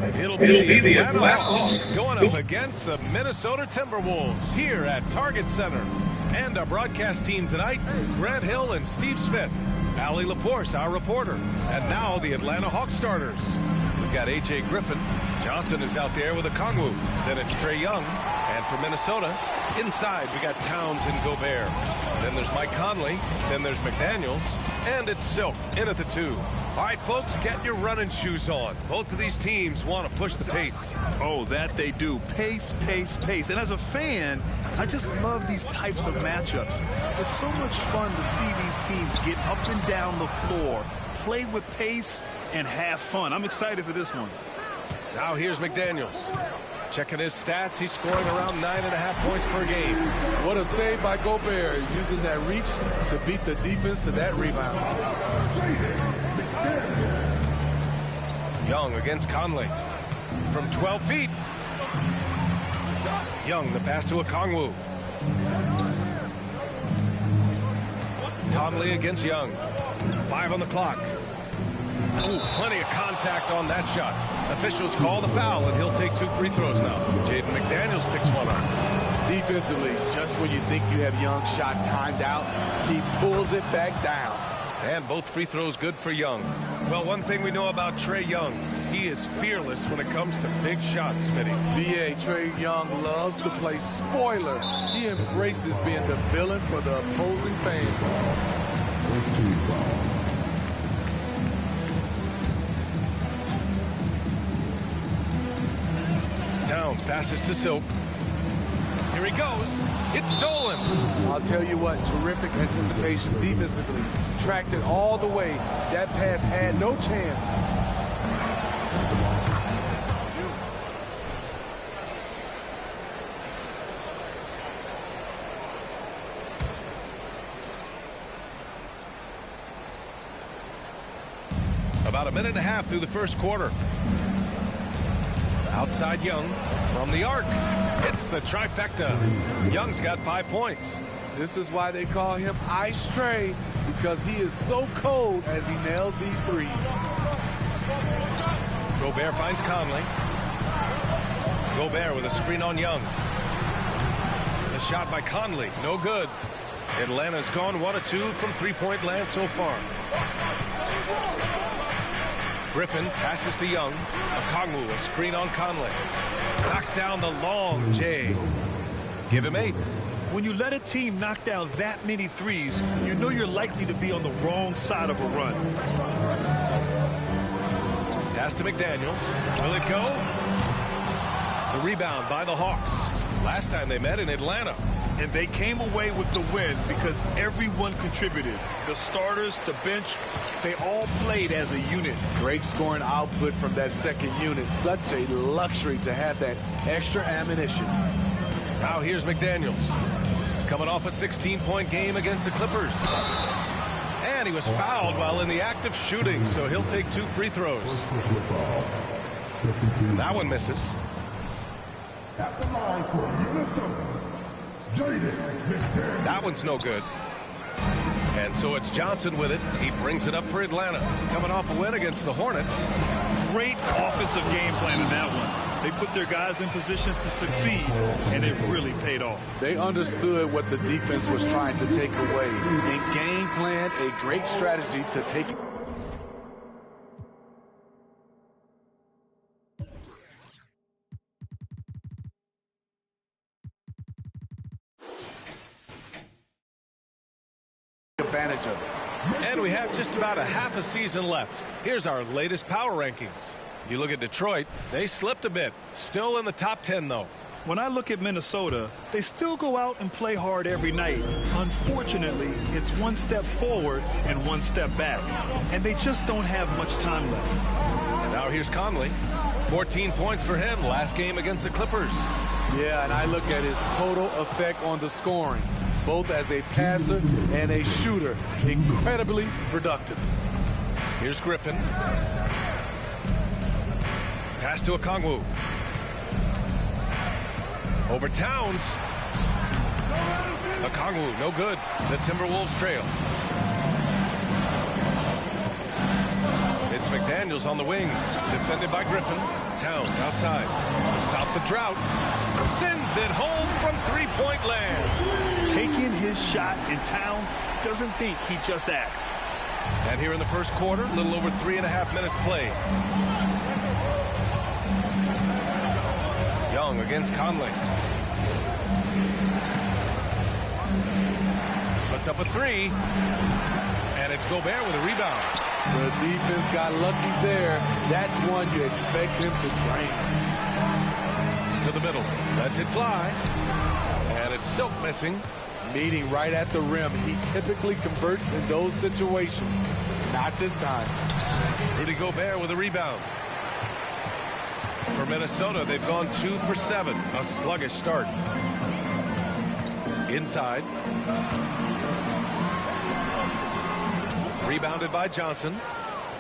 It'll be the Atlanta Hawks going up against the Minnesota Timberwolves here at Target Center. And our broadcast team tonight, Grant Hill and Steve Smith. Allie LaForce, our reporter. And now the Atlanta Hawks starters. We've got A.J. Griffin. Johnson is out there with Okongwu. Then it's Trae Young. And for Minnesota, inside we got Towns and Gobert. Then there's Mike Conley. Then there's McDaniels. And it's Silk in at the 2. All right, folks, get your running shoes on. Both of these teams want to push the pace. Oh, that they do. Pace, pace, pace. And as a fan, I just love these types of matchups. It's so much fun to see these teams get up and down the floor, play with pace, and have fun. I'm excited for this one. Now here's McDaniels. Checking his stats, he's scoring around 9.5 points per game. What a save by Gobert, using that reach to beat the defense to that rebound. Young against Conley. From 12 feet. Young, the pass to Okongwu. Conley against Young. 5 on the clock. Ooh, plenty of contact on that shot. Officials call the foul, and he'll take 2 free throws now. Jaden McDaniels picks one up. Defensively, just when you think you have Young's shot timed out, he pulls it back down. And both free throws good for Young. Well, one thing we know about Trae Young, he is fearless when it comes to big shots, Smitty. B.A. Trae Young loves to play spoiler. He embraces being the villain for the opposing fans. Towns passes to Silk. Here he goes. It's stolen. I'll tell you what, terrific anticipation defensively. Tracked it all the way. That pass had no chance. About a minute and a half through the first quarter. Outside Young from the arc. It's the trifecta. Young's got 5 points. This is why they call him Ice Trae, because he is so cold as he nails these threes. Gobert finds Conley. Gobert with a screen on Young. The shot by Conley, no good. Atlanta's gone 1 of 2 from three-point land so far. Griffin passes to Young. Okongwu, a screen on Conley. Knocks down the long J. Give him 8. When you let a team knock down that many threes, you know you're likely to be on the wrong side of a run. Pass to McDaniels. Will it go? The rebound by the Hawks. Last time they met in Atlanta. And they came away with the win because everyone contributed. The starters, the bench, they all played as a unit. Great scoring output from that second unit. Such a luxury to have that extra ammunition. Now here's McDaniels. Coming off a 16-point game against the Clippers. And he was fouled while in the act of shooting, so he'll take 2 free throws. That one misses. At the line for Minnesota, that one's no good. And so it's Johnson with it. He brings it up for Atlanta. Coming off a win against the Hornets. Great offensive game plan in that one. They put their guys in positions to succeed, and it really paid off. They understood what the defense was trying to take away and game planned a great strategy to take it. Advantage of it. And we have just about a half a season left. Here's our latest power rankings. You look at Detroit, they slipped a bit. Still in the top 10, though. When I look at Minnesota, they still go out and play hard every night. Unfortunately, it's 1 step forward and 1 step back. And they just don't have much time left. Now here's Conley. 14 points for him last game against the Clippers. Yeah, and I look at his total effect on the scoring. Both as a passer and a shooter. Incredibly productive. Here's Griffin. Pass to Okongwu. Over Towns. Okongwu, no good. The Timberwolves trail. It's McDaniels on the wing, defended by Griffin. Towns outside to stop the drought. Sends it home from three-point land. Taking his shot, and Towns doesn't think, he just acts. And here in the first quarter, a little over 3.5 minutes played. Young against Conley. Puts up a three. And it's Gobert with a rebound. The defense got lucky there. That's one you expect him to drain. To the middle. Lets it fly. And it's Silk missing. Meeting right at the rim. He typically converts in those situations. Not this time. Rudy Gobert with a rebound. For Minnesota, they've gone 2 for 7. A sluggish start. Inside. Rebounded by Johnson.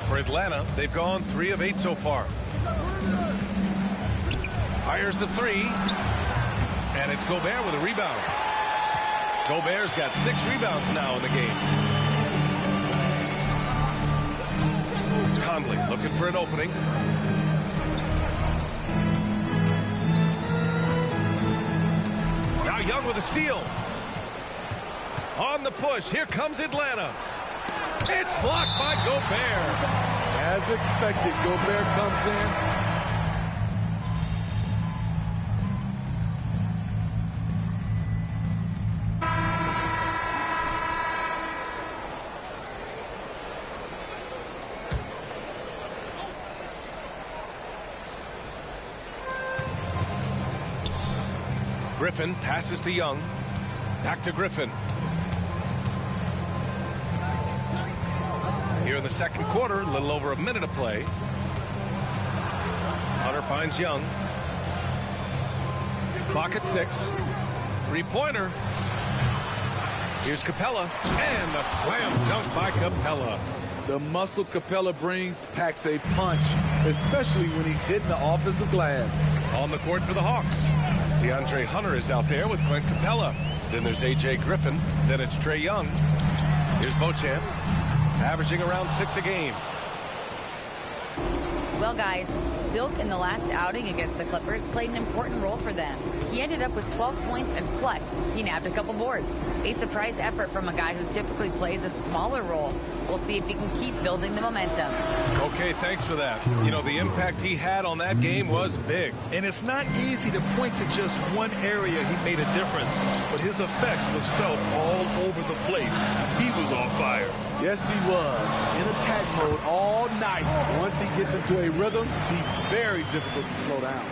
For Atlanta, they've gone 3 of 8 so far. Fires the three. And it's Gobert with a rebound. Gobert's got 6 rebounds now in the game. Conley looking for an opening. Now Young with a steal. On the push, here comes Atlanta. It's blocked by Gobert. As expected, Gobert comes in. Griffin passes to Young. Back to Griffin. Here in the second quarter, a little over a minute of play. Hunter finds Young. Clock at 6. Three-pointer. Here's Capella. And a slam dunk by Capella. The muscle Capella brings packs a punch, especially when he's hitting the offensive glass. On the court for the Hawks. DeAndre Hunter is out there with Clint Capella. Then there's A.J. Griffin. Then it's Trae Young. Here's Beauchamp, averaging around 6 a game. Well, guys, Silk in the last outing against the Clippers played an important role for them. He ended up with 12 points, and plus, he nabbed a couple boards. A surprise effort from a guy who typically plays a smaller role. We'll see if he can keep building the momentum. Okay, thanks for that. You know, the impact he had on that game was big. And it's not easy to point to just one area he made a difference, but his effect was felt all over the place. He was on fire. Yes, he was. In attack mode all night. Once he gets into a rhythm, he's very difficult to slow down.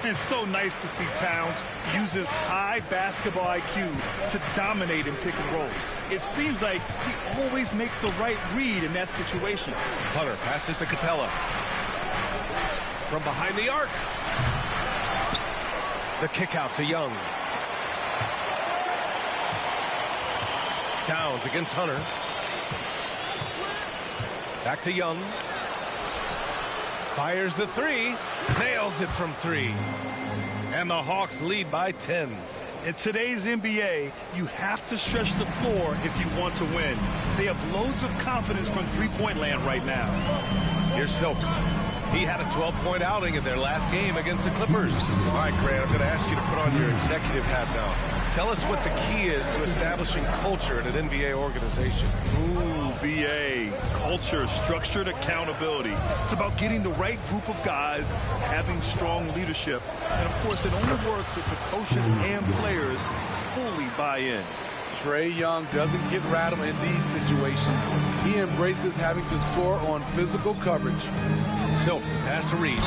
And so nice to see Towns use his high basketball IQ to dominate in pick and roll. It seems like he always makes the right read in that situation. Hunter passes to Capella. From behind the arc. The kick out to Young. Towns against Hunter. Back to Young. Fires the three. Nails it from 3. And the Hawks lead by 10. In today's NBA, you have to stretch the floor if you want to win. They have loads of confidence from three-point land right now. Here's Silk. He had a 12-point outing in their last game against the Clippers. All right, Grant, I'm going to ask you to put on your executive hat now. Tell us what the key is to establishing culture in an NBA organization. Ooh, BA. Culture, structured accountability. It's about getting the right group of guys, having strong leadership. And, of course, it only works if the coaches and players fully buy in. Trae Young doesn't get rattled in these situations. He embraces having to score on physical coverage. Silk pass to Reed.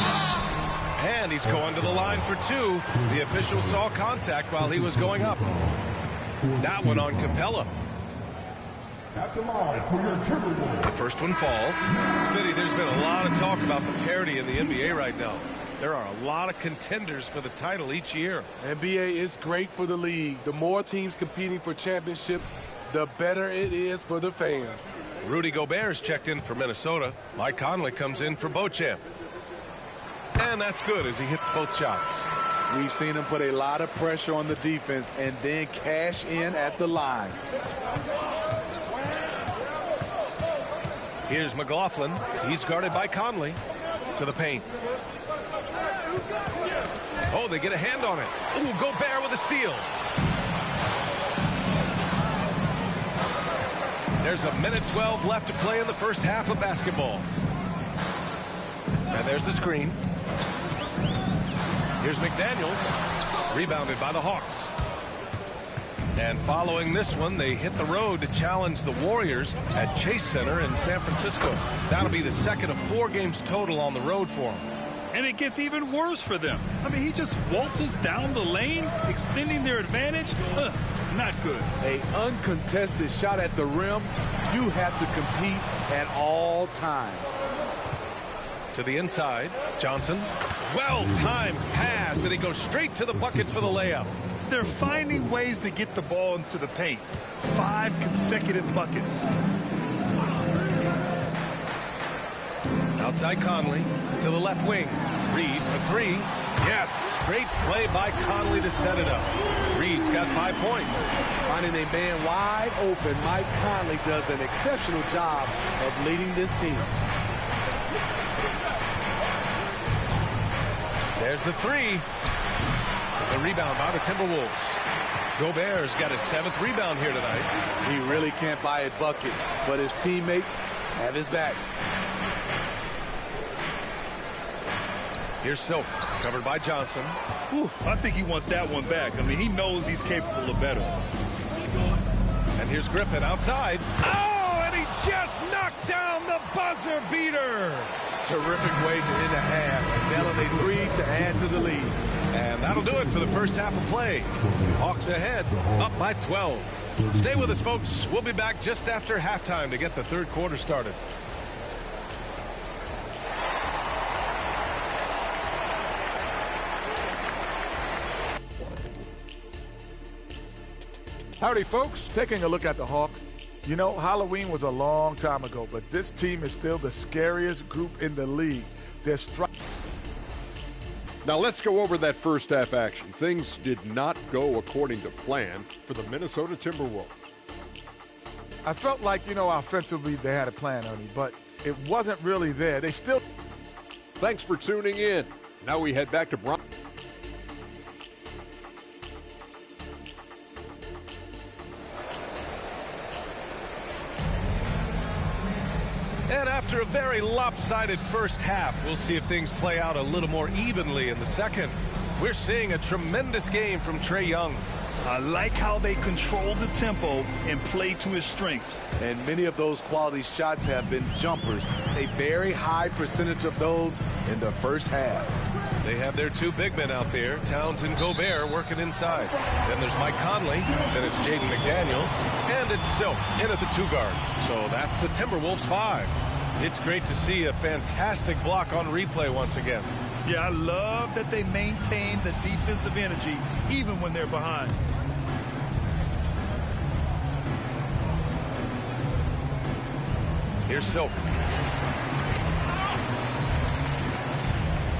And he's going to the line for 2. The official saw contact while he was going up. That one on Capella. At the line for your Timberwolves. The first one falls. Smitty, there's been a lot of talk about the parity in the NBA right now. There are a lot of contenders for the title each year. NBA is great for the league. The more teams competing for championships, the better it is for the fans. Rudy Gobert is checked in for Minnesota. Mike Conley comes in for Beauchamp. And that's good as he hits both shots. We've seen him put a lot of pressure on the defense and then cash in at the line. Here's McLaughlin. He's guarded by Conley. To the paint. Oh, they get a hand on it. Ooh, Gobert with a steal. There's a minute 12 left to play in the first half of basketball. And there's the screen. Here's McDaniels. Rebounded by the Hawks. And following this one, they hit the road to challenge the Warriors at Chase Center in San Francisco. That'll be the second of 4 games total on the road for them. And it gets even worse for them. I mean, he just waltzes down the lane, extending their advantage. Not good. An uncontested shot at the rim. You have to compete at all times. To the inside, Johnson. Well-timed pass, and he goes straight to the bucket for the layup. They're finding ways to get the ball into the paint. 5 consecutive buckets. Outside Conley to the left wing. Reed for 3. Yes, great play by Conley to set it up. Reed's got 5 points. Finding a man wide open, Mike Conley does an exceptional job of leading this team. There's the 3. The rebound by the Timberwolves. Gobert's got his 7th rebound here tonight. He really can't buy a bucket, but his teammates have his back. Here's Silk, covered by Johnson. Whew, I think he wants that one back. I mean, he knows he's capable of better. And here's Griffin outside. Oh, and he just knocked down the buzzer beater. Terrific way to end the half. Nailing a 3 to add to the lead. And that'll do it for the first half of play. Hawks ahead, up by 12. Stay with us, folks. We'll be back just after halftime to get the third quarter started. Howdy, folks. Taking a look at the Hawks. You know, Halloween was a long time ago, but this team is still the scariest group in the league. They're Now let's go over that first half action. Things did not go according to plan for the Minnesota Timberwolves. I felt like, you know, offensively they had a plan, Ernie, but it wasn't really there. They still... Thanks for tuning in. Now we head back to Brian. And after a very lopsided first half, we'll see if things play out a little more evenly in the second. We're seeing a tremendous game from Trae Young. I like how they control the tempo and play to his strengths. And many of those quality shots have been jumpers. A very high percentage of those in the first half. They have their 2 big men out there, Towns and Gobert, working inside. Then there's Mike Conley, then it's Jaden McDaniels, and it's Silk in at the 2 guard. So that's the Timberwolves 5. It's great to see a fantastic block on replay once again. Yeah, I love that they maintain the defensive energy even when they're behind. Here's Silk.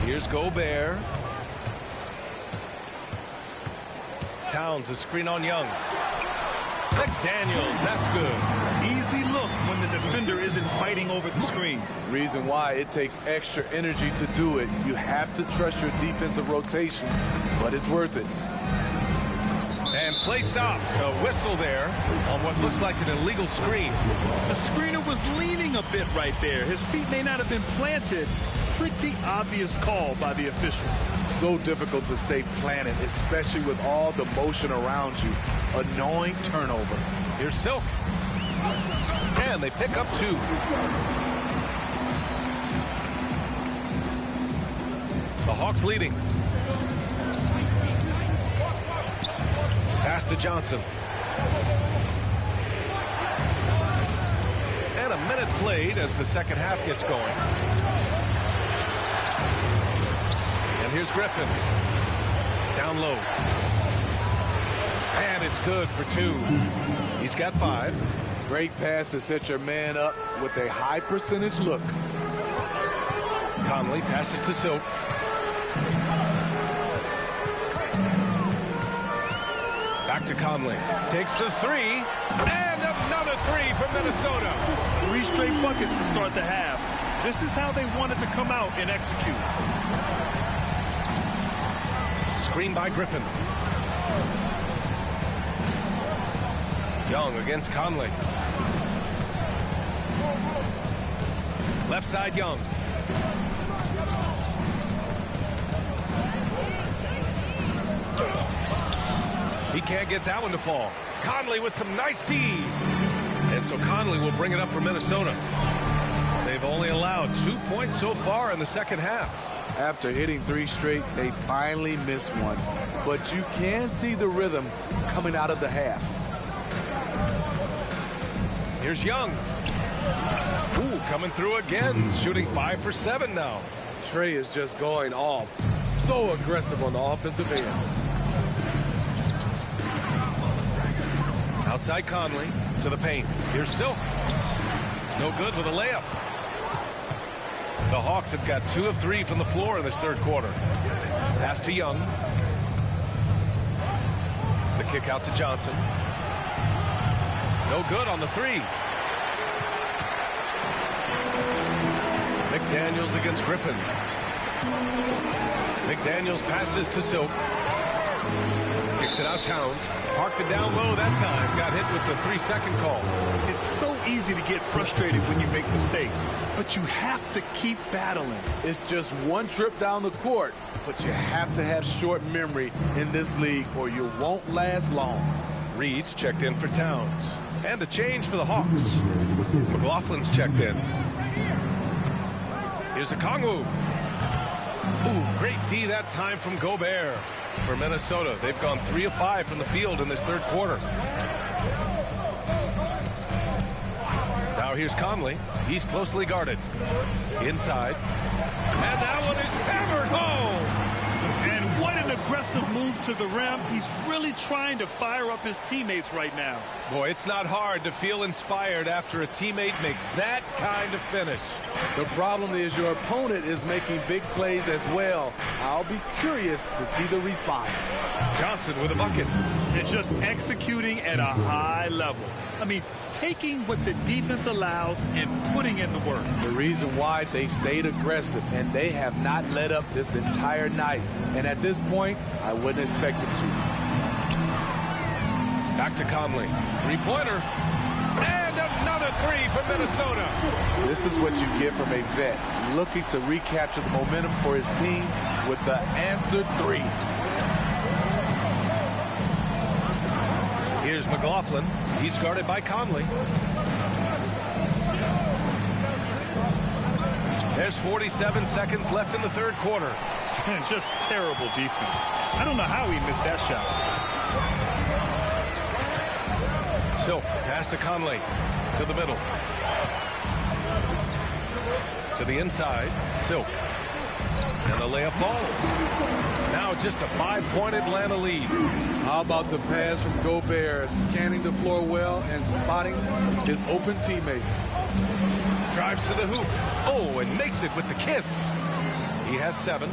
Here's Gobert. Towns, a screen on Young. McDaniels, that's good. Easy look when the defender isn't fighting over the screen. Reason why it takes extra energy to do it. You have to trust your defensive rotations, but it's worth it. And play stops. A whistle there on what looks like an illegal screen. The screener was leaning a bit right there. His feet may not have been planted. Pretty obvious call by the officials. So difficult to stay planted, especially with all the motion around you. Annoying turnover. Here's Silk. And they pick up 2. The Hawks leading. Pass to Johnson. And a minute played as the second half gets going. And here's Griffin. Down low. And it's good for 2. He's got 5. Great pass to set your man up with a high percentage look. Conley passes to Silk. Back Back to Conley. Takes the three. And another three from Minnesota. 3 straight buckets to start the half. This is how they wanted to come out and execute. Screen by Griffin. Young against Conley. Left side, Young. He can't get that one to fall. Conley with some nice D. And so Conley will bring it up for Minnesota. They've only allowed 2 points so far in the second half. After hitting 3 straight, they finally missed one. But you can see the rhythm coming out of the half. Here's Young. Ooh, coming through again. Shooting 5 for 7 now. Trey is just going off. So aggressive on the offensive end. Outside Conley to the paint. Here's Silk. No good with a layup. The Hawks have got 2 of 3 from the floor in this third quarter. Pass to Young. The kick out to Johnson. No good on the three. McDaniels against Griffin. McDaniels passes to Silk. Kicks it out Towns. Parked it down low that time. Got hit with the 3-second call. It's so easy to get frustrated when you make mistakes, but you have to keep battling. It's just one trip down the court, but you have to have short memory in this league or you won't last long. Reed's checked in for Towns. And a change for the Hawks. McLaughlin's checked in. Here's a Kongwu. Ooh, great D that time from Gobert. For Minnesota, they've gone 3 of 5 from the field in this third quarter. Now here's Conley. He's closely guarded. Inside. And that one is hammered home. And what an aggressive move to the rim. He's really trying to fire up his teammates right now. Boy, it's not hard to feel inspired after a teammate makes that kind of finish. The problem is your opponent is making big plays as well. I'll be curious to see the response. Johnson with a bucket. And just executing at a high level. I mean, taking what the defense allows and putting in the work. The reason why they stayed aggressive and they have not let up this entire night. And at this point, I wouldn't expect them to. Back to Conley. Three-pointer. And another three from Minnesota. This is what you get from a vet looking to recapture the momentum for his team with the answered three. Here's McLaughlin. He's guarded by Conley. There's 47 seconds left in the third quarter. Just terrible defense. I don't know how he missed that shot. Silk, pass to Conley. To the middle. To the inside. Silk. And the layup falls. Now just a 5-point Atlanta lead. How about the pass from Gobert, scanning the floor well and spotting his open teammate. Drives to the hoop. Oh, and makes it with the kiss. He has 7.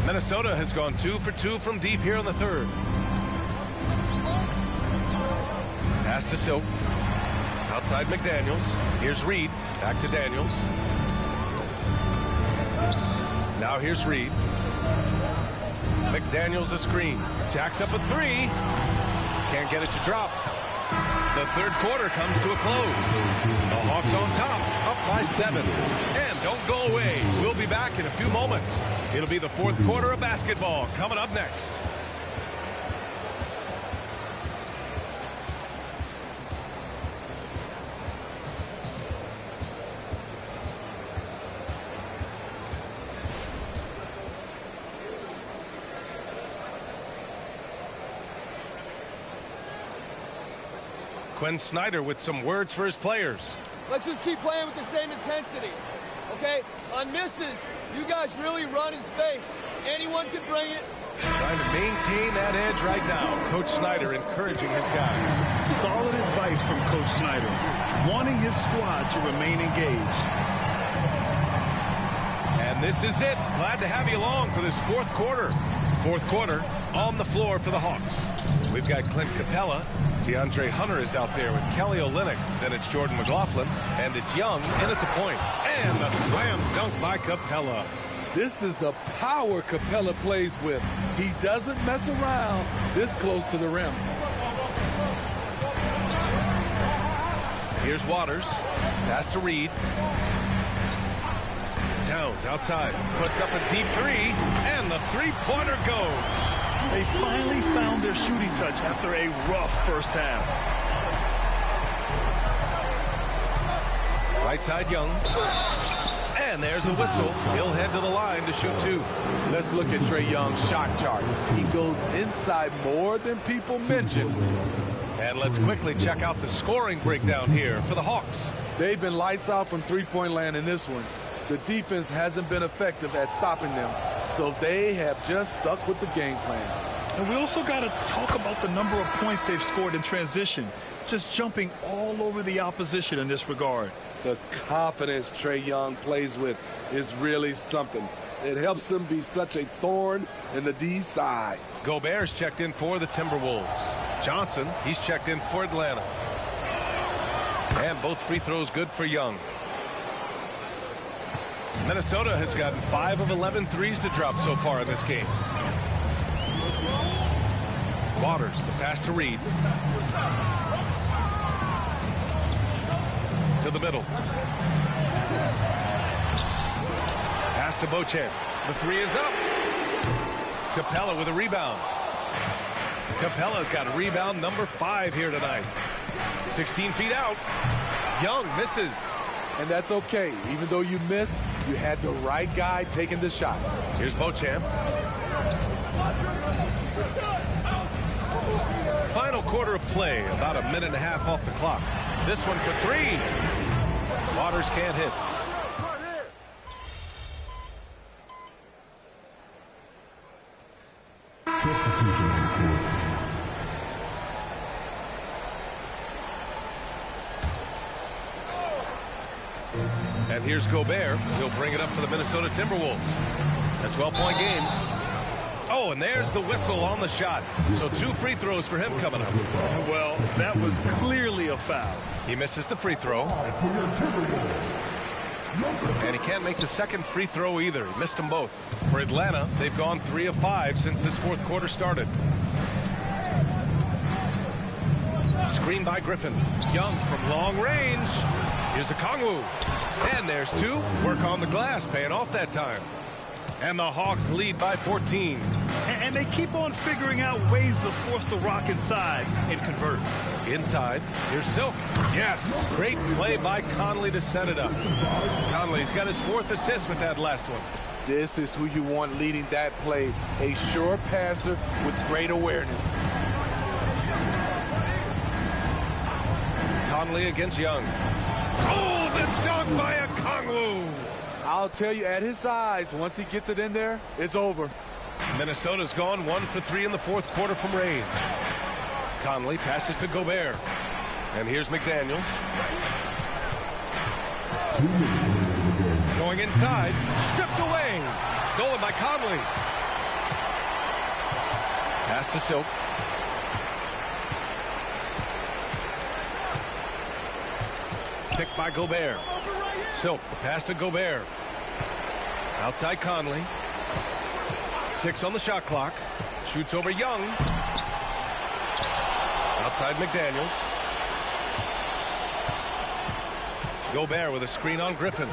Minnesota has gone 2 for 2 from deep here in the third. Pass to Silk. Outside McDaniels. Here's Reed. Back to Daniels. Now here's Reed. McDaniels a screen. Jacks up a 3. Can't get it to drop. The third quarter comes to a close. The Hawks on top, up by 7. And don't go away. We'll be back in a few moments. It'll be the fourth quarter of basketball coming up next. Quinn Snyder with some words for his players. Let's just keep playing with the same intensity, okay? On misses, you guys really run in space. Anyone can bring it. Trying to maintain that edge right now. Coach Snyder encouraging his guys. Solid advice from Coach Snyder, wanting his squad to remain engaged. And this is it. Glad to have you along for this fourth quarter. Fourth quarter, On the floor for the Hawks, we've got Clint Capella. DeAndre Hunter is out there with Kelly Olynyk. Then it's Jordan McLaughlin, and it's Young in at the point. And the slam dunk by Capella. This is the power Capella plays with. He doesn't mess around this close to the rim. Here's Waters. Pass to Reed. Towns outside. Puts up a deep three. And the three-pointer goes. They finally found their shooting touch after a rough first half. Right side Young. And there's a whistle. He'll head to the line to shoot two. Let's look at Trae Young's shot chart. He goes inside more than people mention. And let's quickly check out the scoring breakdown here for the Hawks. They've been lights out from three-point land in this one. The defense hasn't been effective at stopping them, so they have just stuck with the game plan. And we also got to talk about the number of points they've scored in transition, just jumping all over the opposition in this regard. The confidence Trae Young plays with is really something. It helps them be such a thorn in the D side. Gobert's checked in for the Timberwolves. Johnson, he's checked in for Atlanta. And both free throws good for Young. Minnesota has gotten 5 of 11 threes to drop so far in this game. Waters, the pass to Reed. To the middle. Pass to Beauchamp. The three is up. Capella with a rebound. Capella's got rebound number 5 here tonight. 16 feet out. Young misses. And that's okay. Even though you miss, you had the right guy taking the shot. Here's Beauchamp. Final quarter of play, about a minute and a half off the clock. This one for 3. Waters can't hit. And here's Gobert. He'll bring it up for the Minnesota Timberwolves. A 12-point game. Oh, and there's the whistle on the shot. So 2 free throws for him coming up. Well, that was clearly a foul. He misses the free throw. And he can't make the second free throw either. He missed them both. For Atlanta, they've gone 3 of 5 since this fourth quarter started. Screen by Griffin. Young from long range. Here's a Okongwu. And there's 2. Work on the glass, paying off that time. And the Hawks lead by 14. And they keep on figuring out ways to force the rock inside and convert. Inside, here's Silk. Yes, great play by Conley to set it up. Conley's got his 4th assist with that last one. This is who you want leading that play. A sure passer with great awareness. Conley against Young. Oh, the dunk by Okongwu. I'll tell you, at his size, once he gets it in there, it's over. Minnesota's gone 1 for 3 in the fourth quarter from range. Conley passes to Gobert. And here's McDaniels. Going inside. Stripped away. Stolen by Conley. Pass to Silk. Picked by Gobert. Silk, the pass to Gobert. Outside Conley. 6 on the shot clock. Shoots over Young. Outside McDaniels. Gobert with a screen on Griffin.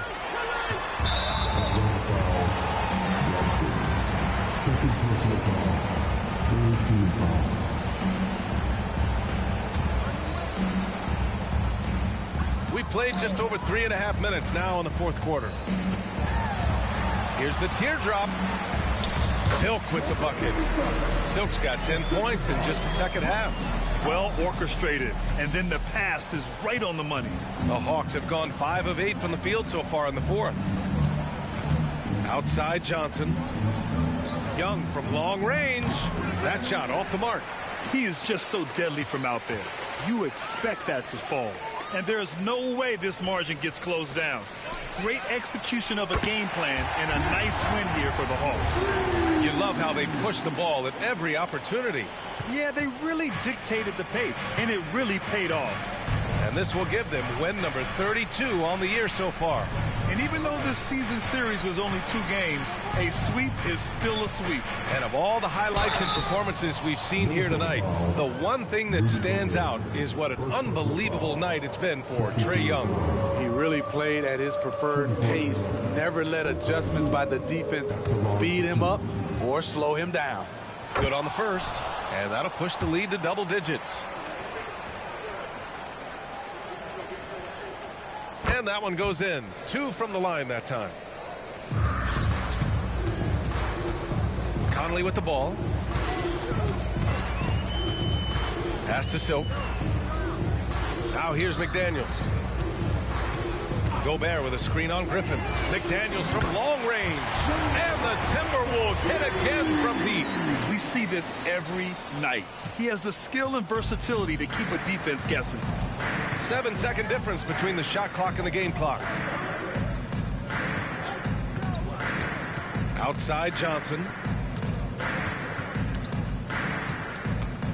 We played just over 3.5 minutes now in the fourth quarter. Here's the teardrop. Silk with the bucket. Silk's got 10 points in just the second half. Well orchestrated, and then the pass is right on the money. The Hawks have gone 5 of 8 from the field so far in the fourth. Outside Johnson. Young from long range. That shot off the mark. He is just so deadly from out there. You expect that to fall. And there's no way this margin gets closed down. Great execution of a game plan and a nice win here for the Hawks. You love how they push the ball at every opportunity. Yeah, they really dictated the pace, and it really paid off. And this will give them win number 32 on the year so far. And even though this season series was only 2 games, a sweep is still a sweep. And of all the highlights and performances we've seen here tonight, the one thing that stands out is what an unbelievable night it's been for Trae Young. He really played at his preferred pace, never let adjustments by the defense speed him up or slow him down. Good on the first, and that'll push the lead to double digits. And that one goes in. 2 from the line that time. Conley with the ball. Pass to Silk. Now here's McDaniels. Gobert with a screen on Griffin. McDaniels from long range. And the Timberwolves hit again from deep. We see this every night. He has the skill and versatility to keep a defense guessing. 7-second difference between the shot clock and the game clock. Outside Johnson.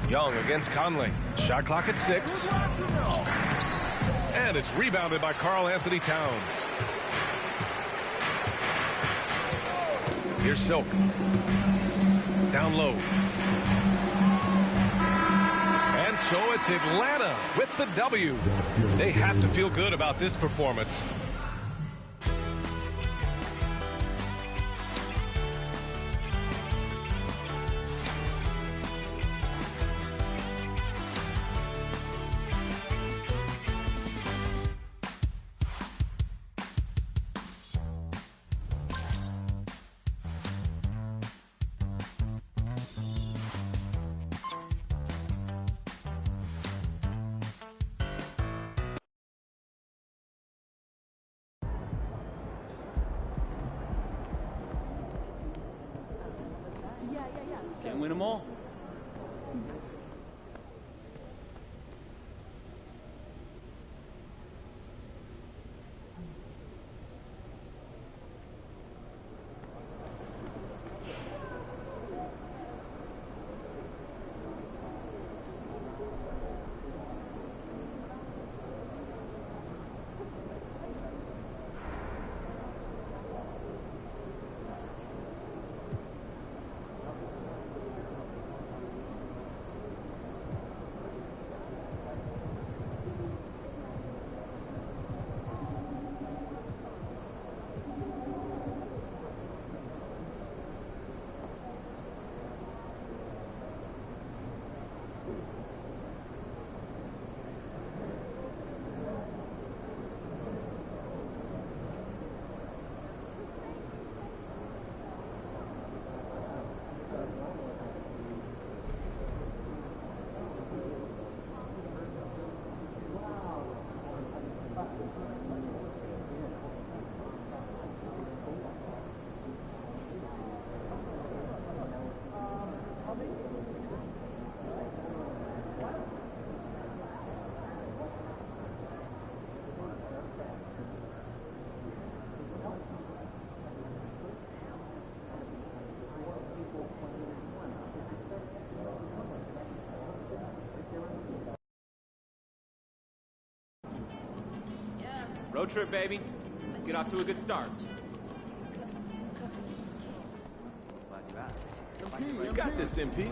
Young against Conley. Shot clock at 6. And it's rebounded by Karl Anthony Towns. Here's Silk. Down low. And so it's Atlanta with the W. They have to feel good about this performance. Can't win them all. Road trip, baby. Let's get off to a good start. Glad you asked. You got this, MP.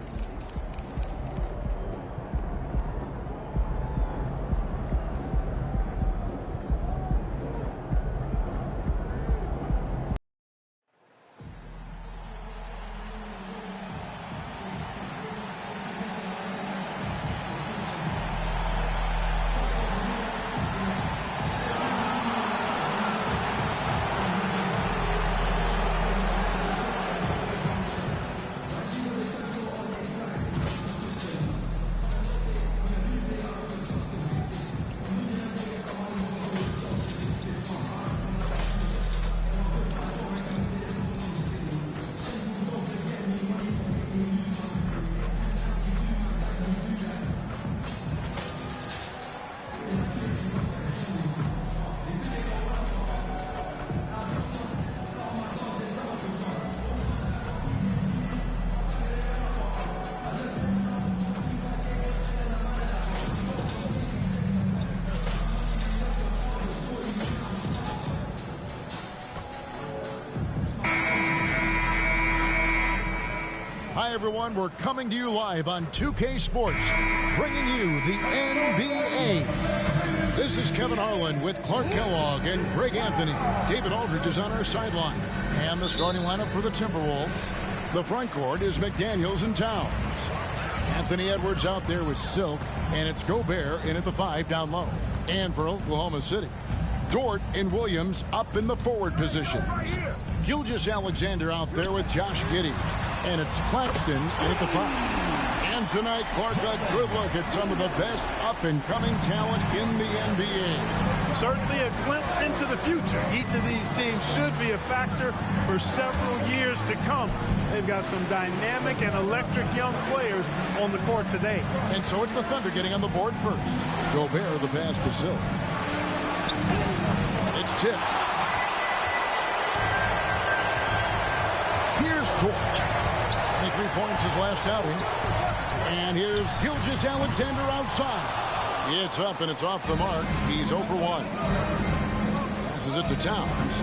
Hi, everyone. We're coming to you live on 2K Sports, bringing you the NBA. This is Kevin Harlan with Clark Kellogg and Greg Anthony. David Aldridge is on our sideline. And the starting lineup for the Timberwolves. The front court is McDaniels and Towns. Anthony Edwards out there with Silk, and it's Gobert in at the 5 down low. And for Oklahoma City, Dort and Williams up in the forward positions. Gilgeous-Alexander out there with Josh Giddey. And it's Claxton in at the 5. And tonight, Clark, a good look at some of the best up-and-coming talent in the NBA. Certainly a glimpse into the future. Each of these teams should be a factor for several years to come. They've got some dynamic and electric young players on the court today. And so it's the Thunder getting on the board first. Gobert the pass to Silk. It's tipped. Here's Dort. 23 points his last outing. And here's Gilgeous-Alexander outside. It's up and it's off the mark. He's 0 for 1. Passes it to Towns.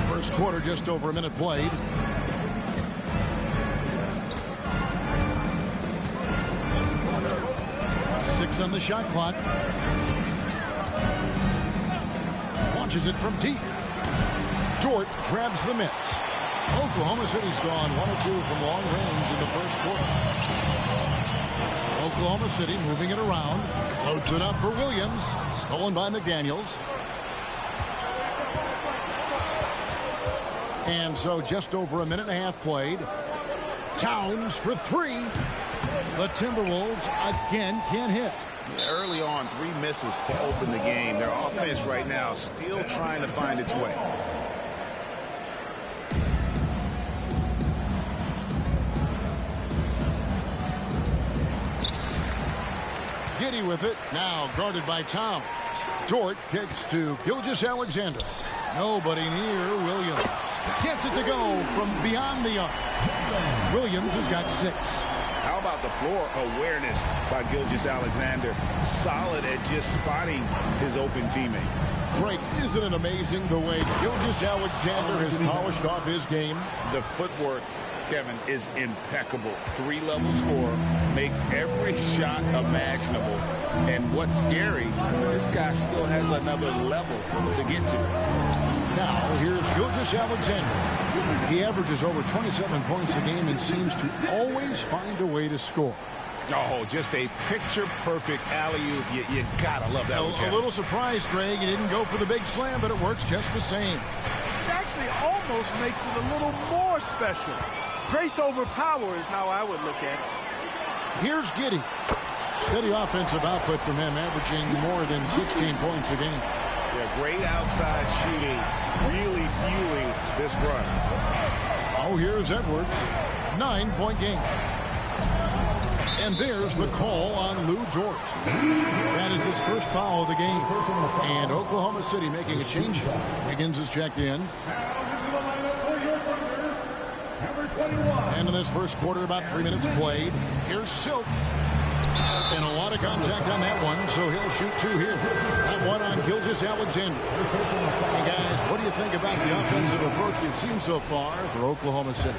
First quarter, just over a minute played. Six on the shot clock. Launches it from deep. Dort grabs the miss. Oklahoma City's gone 1 or 2 from long range in the first quarter. Oklahoma City moving it around. Loads it up for Williams. Stolen by McDaniels. And so just over a minute and a half played. Towns for 3. The Timberwolves again can't hit. Early on, 3 misses to open the game. Their offense right now still trying to find its way. Giddey with it. Now guarded by Towns. Dort kicks to Gilgeous-Alexander. Nobody near Williams. Gets it to go from beyond the arc. Williams has got 6. How about the floor awareness by Gilgeous-Alexander? Solid at just spotting his open teammate. Greg, isn't it amazing the way Gilgeous-Alexander has polished off his game? The footwork, Kevin, is impeccable. 3-level scorer, makes every shot imaginable. And what's scary, this guy still has another level to get to. Now, here's Gilgeous-Alexander. He averages over 27 points a game and seems to always find a way to score. Oh, just a picture-perfect alley-oop. You gotta love that one, A little surprised, Greg. He didn't go for the big slam, but it works just the same. It actually almost makes it a little more special. Grace over power is how I would look at it. Here's Giddey. Steady offensive output from him, averaging more than 16 points a game. Yeah, great outside shooting, really fueling this run. Oh, here's Edwards. 9-point game. And there's the call on Lou Dort. That is his first foul of the game. And Oklahoma City making a change. Higgins is checked in. And in this first quarter, about 3 minutes played. Here's Silk. And a lot of contact on that one, so he'll shoot 2 here. That one on Gilgeous-Alexander. Hey, guys, what do you think about the offensive approach we've seen so far for Oklahoma City?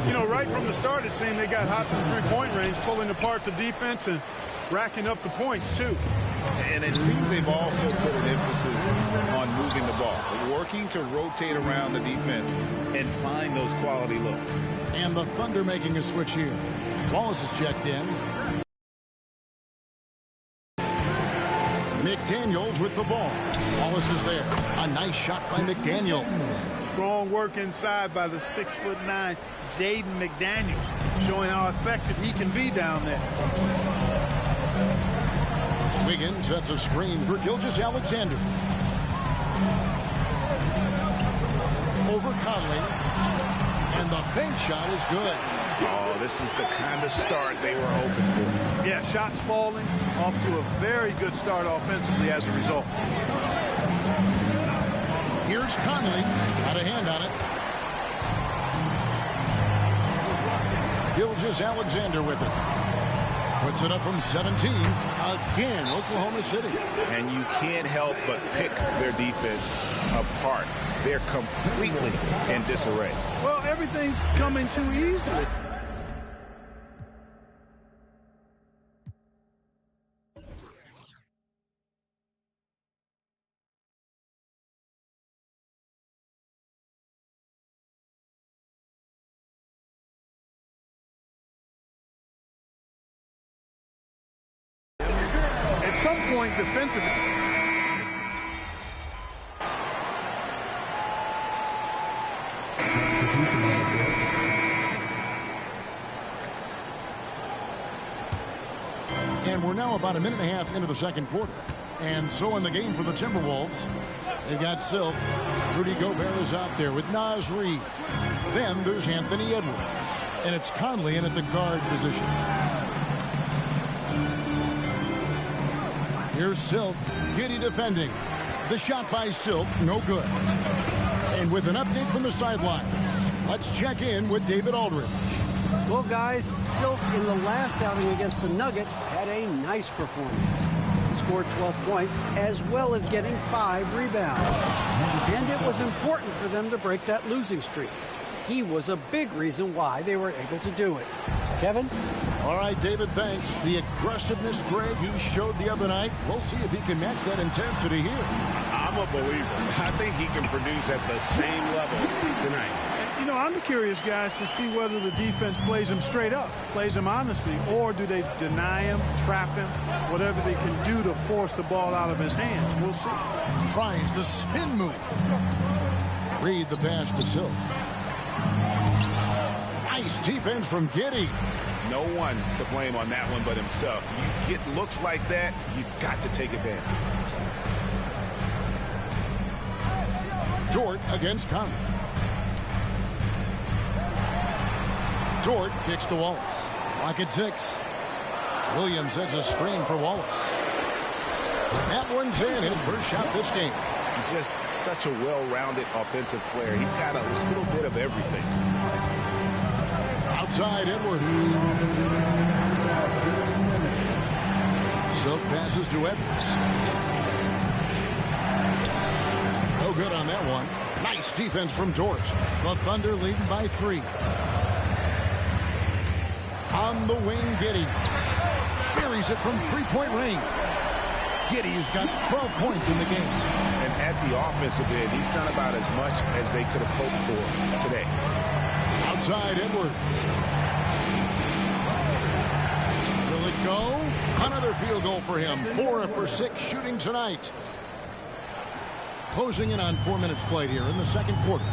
You know, right from the start, it seemed they got hot from three-point range, pulling apart the defense and racking up the points, too. And it seems they've also put an emphasis on moving the ball, working to rotate around the defense and find those quality looks. And the Thunder making a switch here. Wallace is checked in. McDaniels with the ball. Wallace is there. A nice shot by McDaniels. Strong work inside by the 6'9" Jaden McDaniels, showing how effective he can be down there. Wiggins sets a screen for Gilgeous-Alexander. Over Conley. And the bank shot is good. Oh, this is the kind of start they were hoping for. Yeah, shots falling, off to a very good start offensively as a result. Here's Conley. Got a hand on it. Gilgeous-Alexander with it. Puts it up from 17. Again, Oklahoma City. And you can't help but pick their defense apart. They're completely in disarray. Well, everything's coming too easily. At some point, defensively. And we're now about a minute and a half into the second quarter. And so in the game for the Timberwolves, they've got Silk. Rudy Gobert is out there with Naz Reid. Then there's Anthony Edwards. And it's Conley in at the guard position. Here's Silk. Giddey defending. The shot by Silk, no good. And with an update from the sidelines, let's check in with David Aldridge. Well, guys, Silk in the last outing against the Nuggets had a nice performance. He scored 12 points as well as getting 5 rebounds. And it was important for them to break that losing streak. He was a big reason why they were able to do it. Kevin? All right, David, thanks. The aggressiveness, Greg, he showed the other night. We'll see if he can match that intensity here. I'm a believer. I think he can produce at the same level tonight. You know, I'm curious, guys, to see whether the defense plays him straight up, plays him honestly, or do they deny him, trap him, whatever they can do to force the ball out of his hands. We'll see. Tries the spin move. Reid the pass to Silk. Nice defense from Giddey. No one to blame on that one but himself. You get looks like that, you've got to take advantage. Dort against Conley. Dort kicks to Wallace. Lock at 6. Williams sets a screen for Wallace. That one's in, his first shot this game. He's just such a well-rounded offensive player. He's got a little bit of everything. Outside Edwards. Silk passes to Edwards. No good on that one. Nice defense from Dort. The Thunder leading by 3. On the wing, Giddey. Buries it from 3-point range. Giddey's got 12 points in the game. And at the offensive end, he's done about as much as they could have hoped for today. Outside Edwards. Will it go? Another field goal for him. 4 for 6 shooting tonight. Closing in on 4 minutes played here in the second quarter.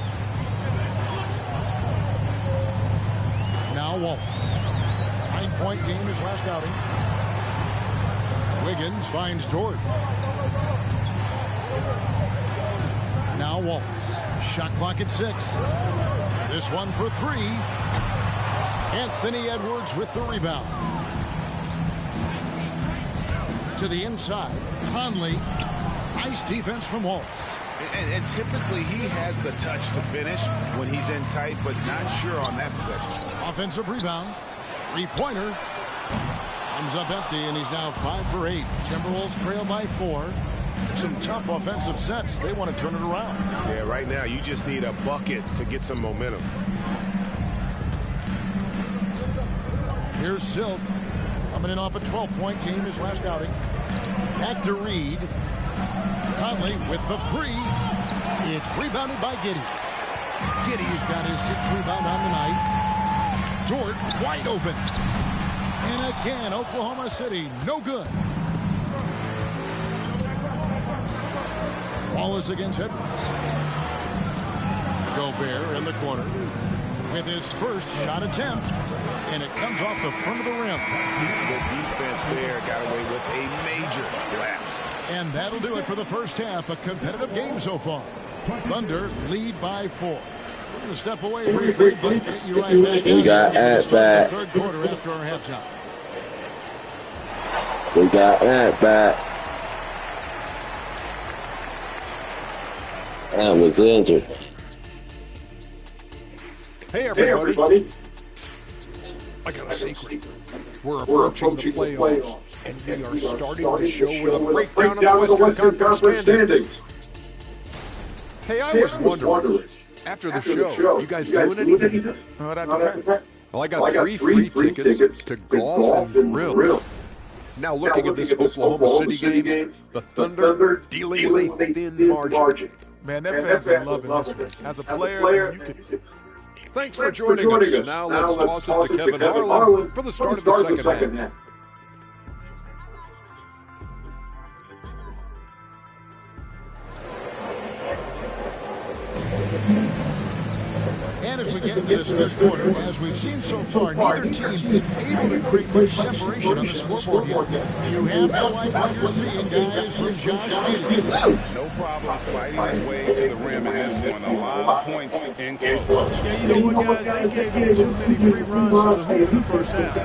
Now Wallace. 9-point game his last outing. Wiggins finds Dort. Now Wallace. Shot clock at 6. This one for 3. Anthony Edwards with the rebound. To the inside. Conley. Nice defense from Wallace. And typically he has the touch to finish when he's in tight, but not sure on that possession. Offensive rebound. 3-pointer. Comes up empty, and he's now 5 for 8. Timberwolves trail by 4. Some tough offensive sets. They want to turn it around. Yeah, right now you just need a bucket to get some momentum. Here's Silk. Coming in off a 12-point game his last outing. Back to Reid. Conley with the 3. It's rebounded by Giddey. Giddey's got his 6th rebound on the night. Dort wide open. And again, Oklahoma City, no good. Wallace against Edwards. Gobert in the corner with his first shot attempt. And it comes off the front of the rim. The defense there got away with a major lapse. And that'll do it for the first half. A competitive game so far. Thunder lead by 4. We're going to step away briefly, but get you right back. We got Ant back. Third quarter after our halftime. We got Ant back. Ant was injured. Hey, everybody. I got a secret. We're approaching the playoffs, and we are starting the show with a breakdown of the Western Conference standings. Hey, I was wondering, after the show, you guys doing anything? Oh, that depends. Well, I got 3 free tickets to golf and grill. Now looking at this Oklahoma City game, the Thunder dealing with a thin margin. Man, their fans are loving this one. As a player, you can... Thanks for joining us. Now let's toss it to Kevin Harlan for the start of the second half. And as we get into this third quarter, as we've seen so far, neither team able to create much separation on the scoreboard yet. You have to like what you're seeing, guys, from Josh Giddey. No problem fighting his way to the rim in this one. A lot of points in close. Yeah, you know what, guys? They gave him too many free runs to the hoop in the first half.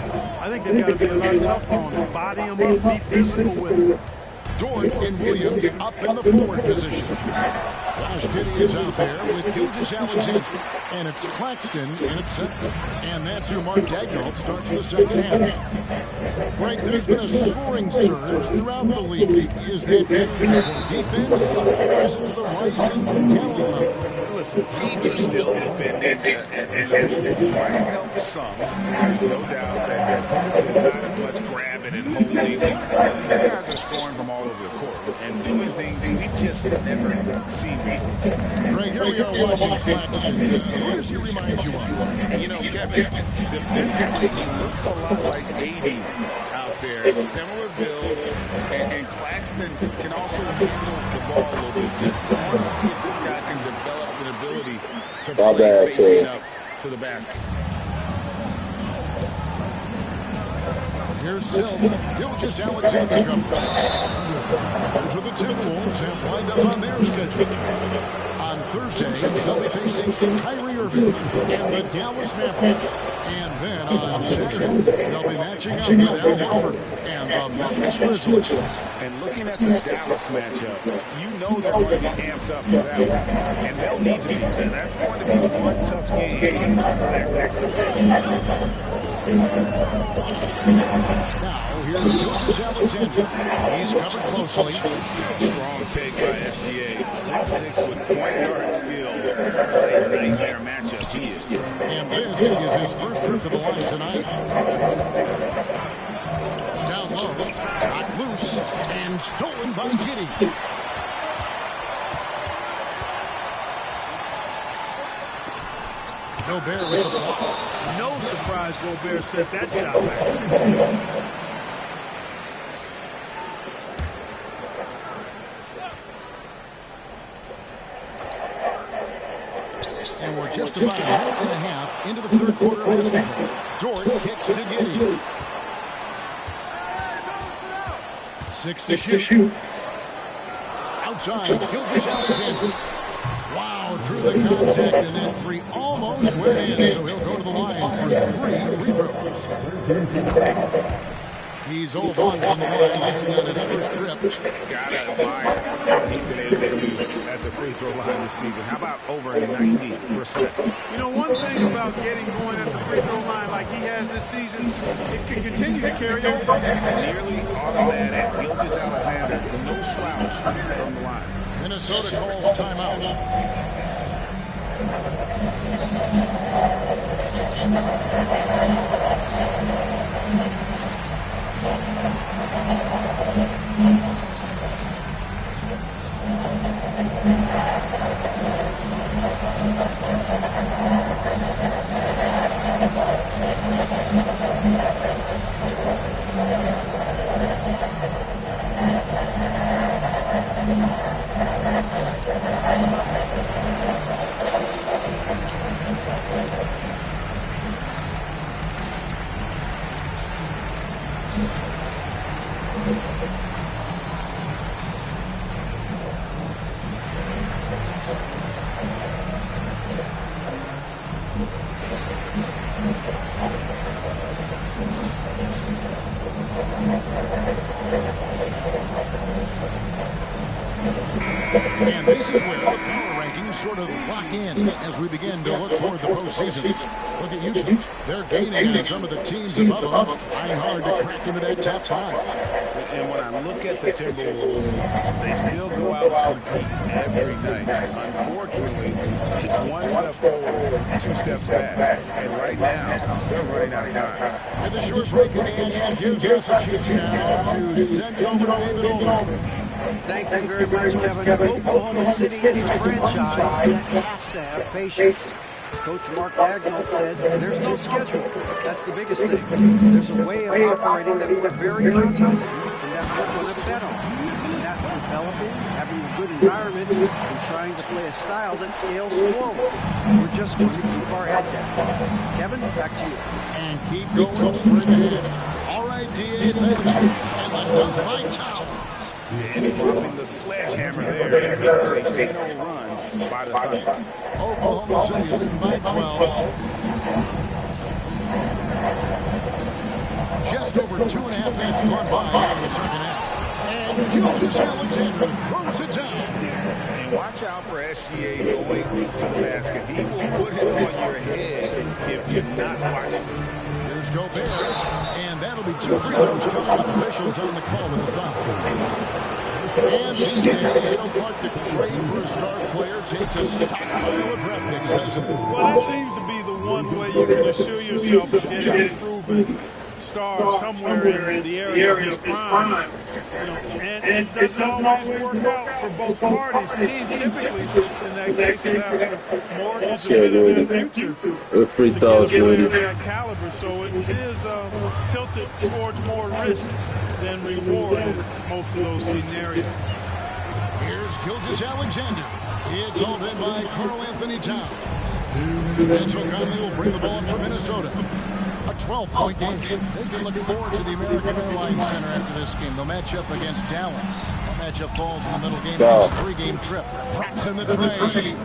I think they've got to be a lot tougher on him. Body him up, be physical with him. Dort and Williams up in the forward position. Josh Giddey is out there with Gilgeous-Alexander. And it's Claxton in at center. And that's who Mark Daigneault starts the second half. Frank, there's been a scoring surge throughout the league. Is that due to defense, or is it to the rising talent level? Listen, teams are still defending, and the might help some. There's no doubt that there's not as much grabbing and holding. These guys are scoring from all over the court and doing things we've just never seen before. Right, here we are watching Claxton. Who does he remind you of? And you know, Kevin, defensively, he looks a lot like 80 out there. Similar builds, and Claxton can also handle the ball a little bit. Just want to see if this guy can develop an ability to play facing up to the basket. Here's Silk. Gilgeous-Alexander comes. Those are the Timberwolves have lined up on their schedule. On Thursday, they'll be facing Kyrie Irving and the Dallas Mavericks. And then on Saturday, they'll be matching up with Al Horford and the Memphis Grizzlies. And looking at the Dallas matchup, you know they're going to be amped up for that one. And they'll need to be. And that's going to be one tough game for that. Now, here's Gilgeous-Alexander. He's covered closely. Strong take by SGA. 6'6" with point guard skills. What a nightmare matchup he is. And this is his first trip to the line tonight. Down low, got loose, and stolen by Giddey. Gobert with the ball. No surprise Gobert set that shot back. And we're just about a minute and a half into the third quarter of basketball. Dort kicks to Giddey. 6 to shoot. Outside, Gilgeous-Alexander. Wow, drew the contact, and that three almost went in, so he'll go to the line for 3 free throws. He's 0 of 1 from the line, missing on his first trip. Gotta admire what he's been able to do at the free throw line this season. How about over 90%? You know, one thing about getting going at the free throw line like he has this season, it can continue to carry over. Nearly automatic. Gilgeous-Alexander, no slouch from the line. Minnesota calls timeout. sort of lock in as we begin to look toward the postseason. Look at Utah. They're gaining on some of the teams above them, trying hard to crack into that top 5. And when I look at the Timberwolves, they still go out and compete every night. Unfortunately, it's one step forward, 2 steps back. And right now, they're running out of time. And the short break in the action gives us a chance now to send it over to David Aldridge. Thank you very much, Kevin. Oklahoma City is a franchise that has to have patience. Coach Mark Daigneault said there's no schedule. That's the biggest thing. There's a way of operating that we're very confident in and that we're going to bet on. And that's developing, having a good environment, and trying to play a style that scales forward. We're just going to keep our head down. Kevin, back to you. And keep going straight ahead. All right, D.A., thanks. And the dunk by Towns. And dropping the sledgehammer there. Here comes a 10-0 run by the Thunder. Oklahoma City leading by 12. Just over 2.5 minutes gone by in the second half. And Gilgeous-Alexander throws it down. And watch out for SGA going to the basket. He will put it on your head if you're not watching. Here's Gobert. And that'll be 2 free throws coming up. Officials on the call with the foul. And these days, Clark, the trade for a star player takes a stockpile of draft picks, doesn't it? Well, that seems to be the one way you can assure yourself of getting a proven star somewhere in the area of his prime. And it doesn't always work out for both parties. Teams typically, in that case, will have more to bid in their future. Free throws, really. That caliber, so it is tilted towards more risk than reward in most of those scenarios. Here's Gilgeous-Alexander. It's all in by Karl-Anthony Towns. Vince Conley will bring the ball up for Minnesota. A 12-point game. They can look forward to the American Airlines Center after this game. They'll match up against Dallas. That matchup falls in the middle game of this 3-game trip. Traps in the tray.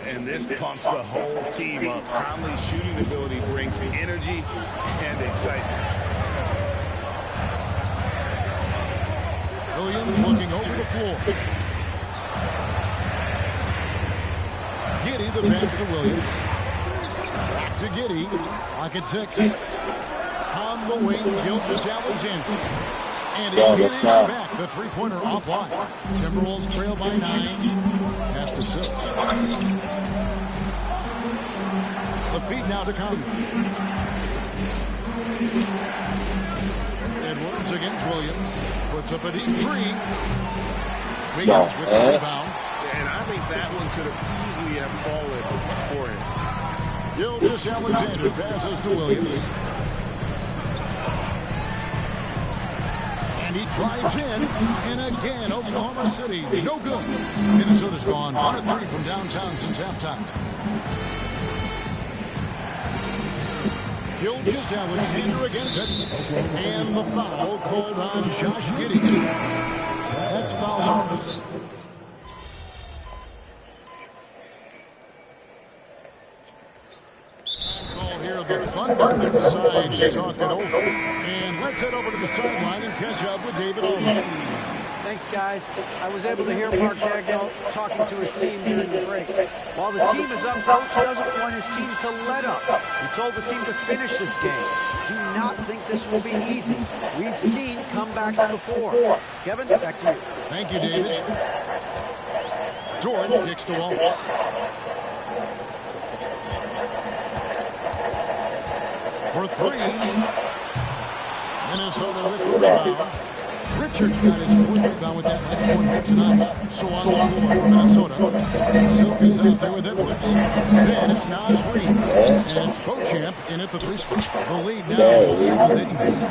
And this pumps the whole team up. Conley's shooting ability brings energy and excitement. Williams looking over the floor. Giddey, the pass to Williams. Back to Giddey. Clock at 6. On the wing, Gilgeous-Alexander. And he can answer back. The three-pointer offline. Timberwolves trail by 9. Pass to Silk. The feed now to Conley. Edwards against Williams. Puts up a deep 3. Wiggins with the rebound. And I think that one could have easily have fallen for him. Gilgeous-Alexander passes to Williams. And he drives in. And again, Oklahoma City, no good. Minnesota's gone 1 of 3 from downtown since halftime. Gilgeous-Alexander against Edwards. And the foul called on Josh Giddey. That's foul number. The Thunder decide to talk it over. And let's head over to the sideline and catch up with David Aldridge. Thanks, guys. I was able to hear Mark Daigneault talking to his team during the break. While the team is up, Coach doesn't want his team to let up. He told the team to finish this game. Do not think this will be easy. We've seen comebacks before. Kevin, back to you. Thank you, David. Jordan kicks to Wallace. For 3. Minnesota with the rebound. Richards got his 4th rebound with that last one here tonight. So on the floor for Minnesota. Silk is out there with Edwards. Then it's Naz Reid. And it's Beauchamp in at the 3 spot. The lead now is single digits.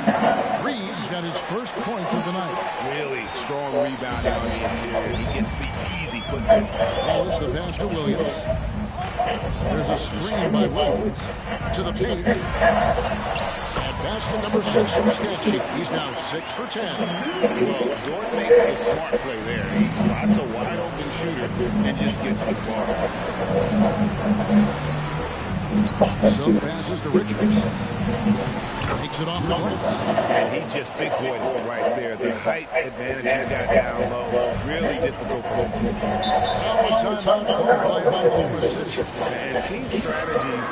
Reid's got his first points of the night. Really strong rebounding on the interior. He gets the easy putback. Wallace the pass to Williams. There's a screen by Williams to the paint. And basket number 6 to the stat sheet. He's now 6 for 10. Well, Dort makes the smart play there. He spots a wide open shooter and just gets the ball. Silk passes to Richards. Takes it off the glass. And he just big-boyed it right there. The height advantage he's got down low, really difficult for them to defend. Now a timeout called by Oklahoma City. And team strategies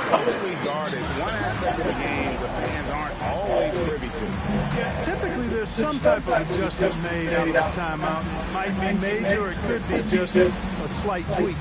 closely guarded. One aspect of the game the fans aren't always privy to. Yeah, typically there's some type of adjustment made out of the timeout. It might be major, or it could be just a slight tweak.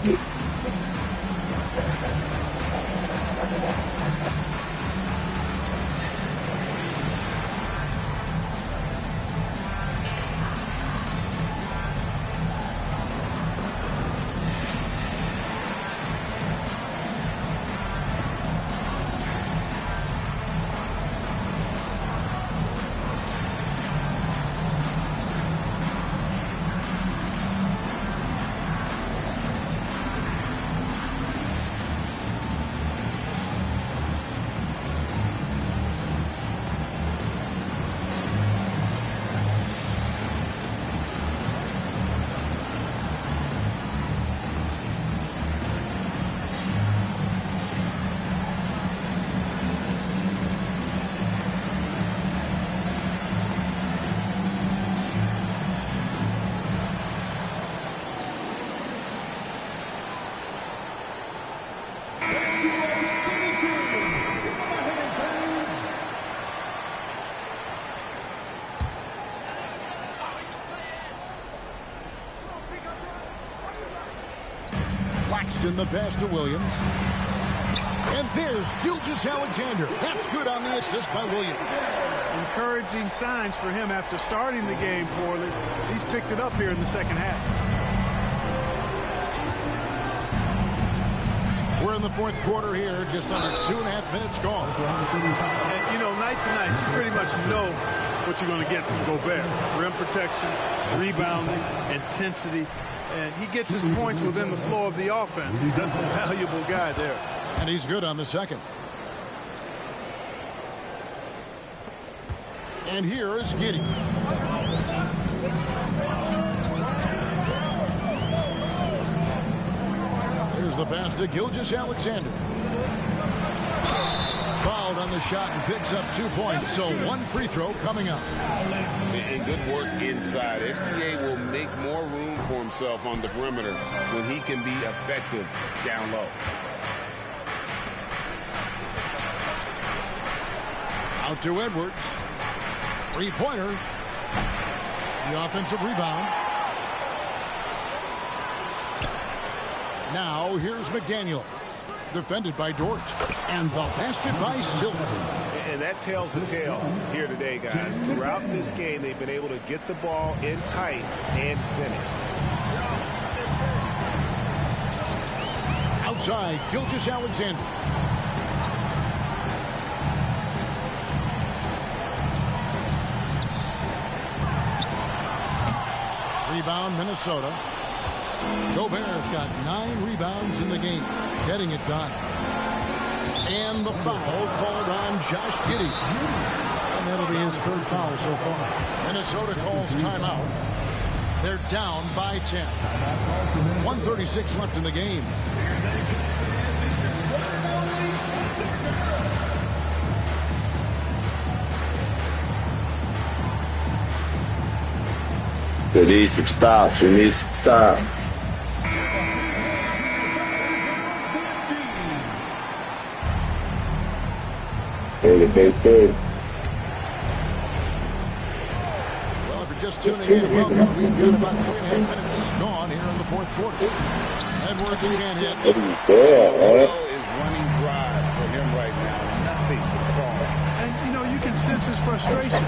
Claxton the pass to Williams. And there's Gilgeous-Alexander. That's good on the assist by Williams. Encouraging signs for him after starting the game poorly. He's picked it up here in the second half. We're in the fourth quarter here, just under 2.5 minutes gone. And, you know, night to night, you pretty much know what you're going to get from Gobert. Rim protection, rebounding, intensity. And he gets his points within the flow of the offense. That's a valuable guy there. And he's good on the second. And here is Giddey. Here's the pass to Gilgeous-Alexander. Fouled on the shot and picks up 2 points. So one free throw coming up. And good work inside. SGA will make more room for himself on the perimeter when he can be effective down low. Out to Edwards. Three-pointer. The offensive rebound. Now here's McDaniels. Defended by Dort. And the basket by Silk. And that tells the tale here today, guys. Throughout this game, they've been able to get the ball in tight and finish. Outside, Gilgeous-Alexander. Rebound, Minnesota. Gobert's got 9 rebounds in the game, getting it done. And the foul called on Josh Giddey. And that'll be his 3rd foul so far. Minnesota calls timeout. They're down by 10. 1:36 left in the game. We need some stops. We need some stops. Good. Well, if you're just tuning in, welcome. We've got about 3.5 minutes gone here in the fourth quarter. Edwards can't hit. Ball is running dry for him right now. Nothing to call. And, you know, you can sense his frustration.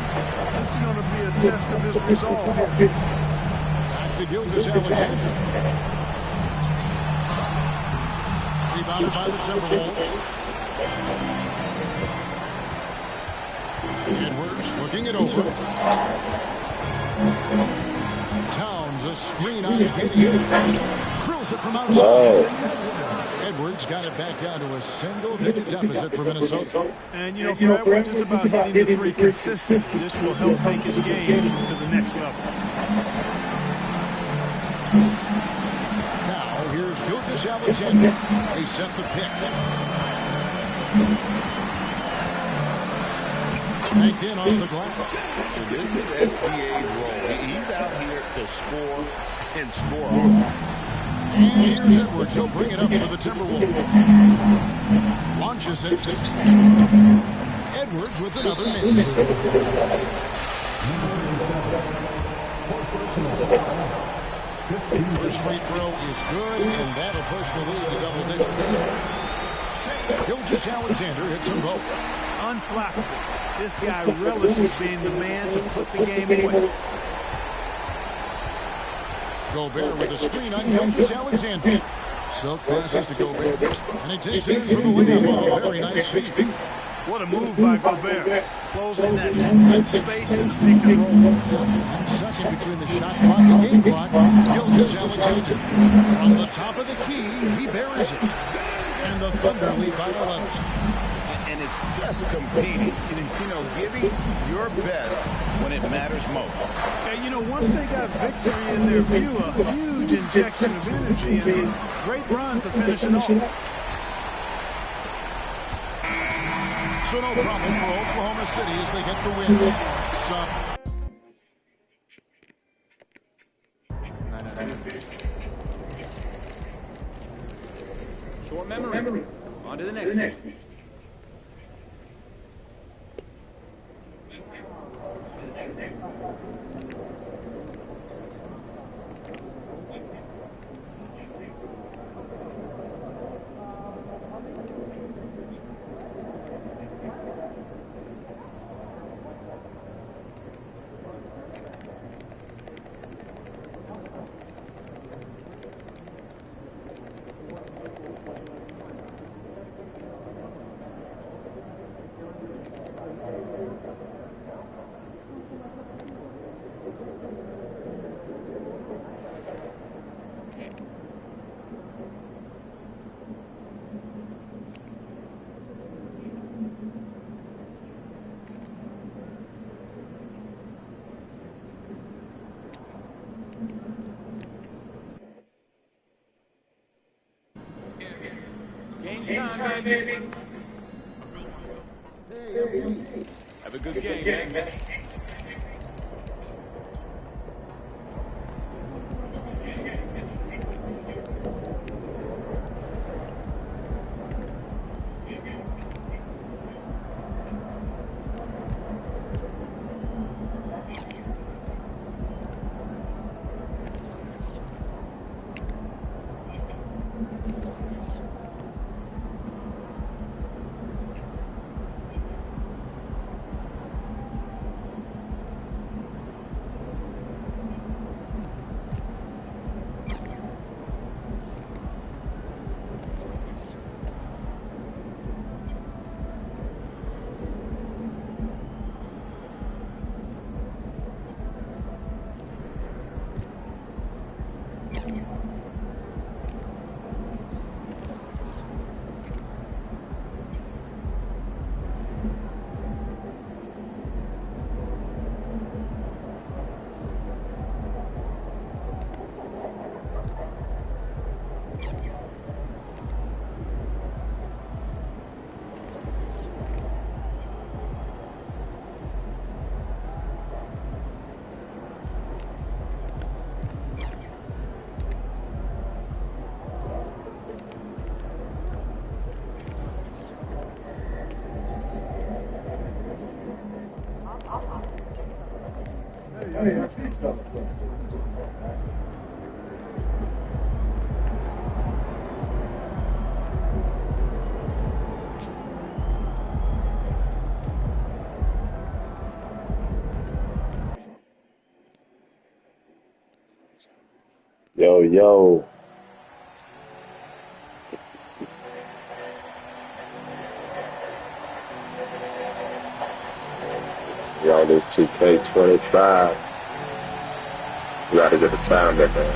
This is going to be a test of his resolve here. Back to Gilgeous-Alexander. Rebounded by the Timberwolves. Edwards looking it over. Towns a screen on Giddey. Drills it from outside. Whoa. Edwards got it back down to a single-digit deficit for Minnesota. And, you know, for Edwards, it's about hitting the 3 consistently. This will help take his game to the next level. Now, here's Gilgeous-Alexander. They set the pick. Banked in off the glass. This is SGA's role. He's out here to score and score often. And here's Edwards. He'll bring it up for the Timberwolves. Launches it. Edwards with another miss. First free throw is good, and that'll push the lead to double digits. Gilgeous-Alexander hits them both. Unflappable. This guy relishes being the man to put the game away. Gobert with a screen on Gilgeous-Alexander. Silk passes to Gobert, and he takes it in for the layup off a very nice feed. What a move by Gobert. Closing that space in the pick and roll. Just 1 second between the shot clock and game clock. Gilgeous-Alexander. From the top of the key, he buries it. And the Thunder lead by 11. And it's just competing, giving your best when it matters most. And, once they got victory in their view, a huge injection of energy and a great run to finish it off. So no problem for Oklahoma City as they get the win. Short memory. On to the next one. Game time, baby. Have a good game, man. Yo. Y'all, this 2K25. You gotta get the time that man.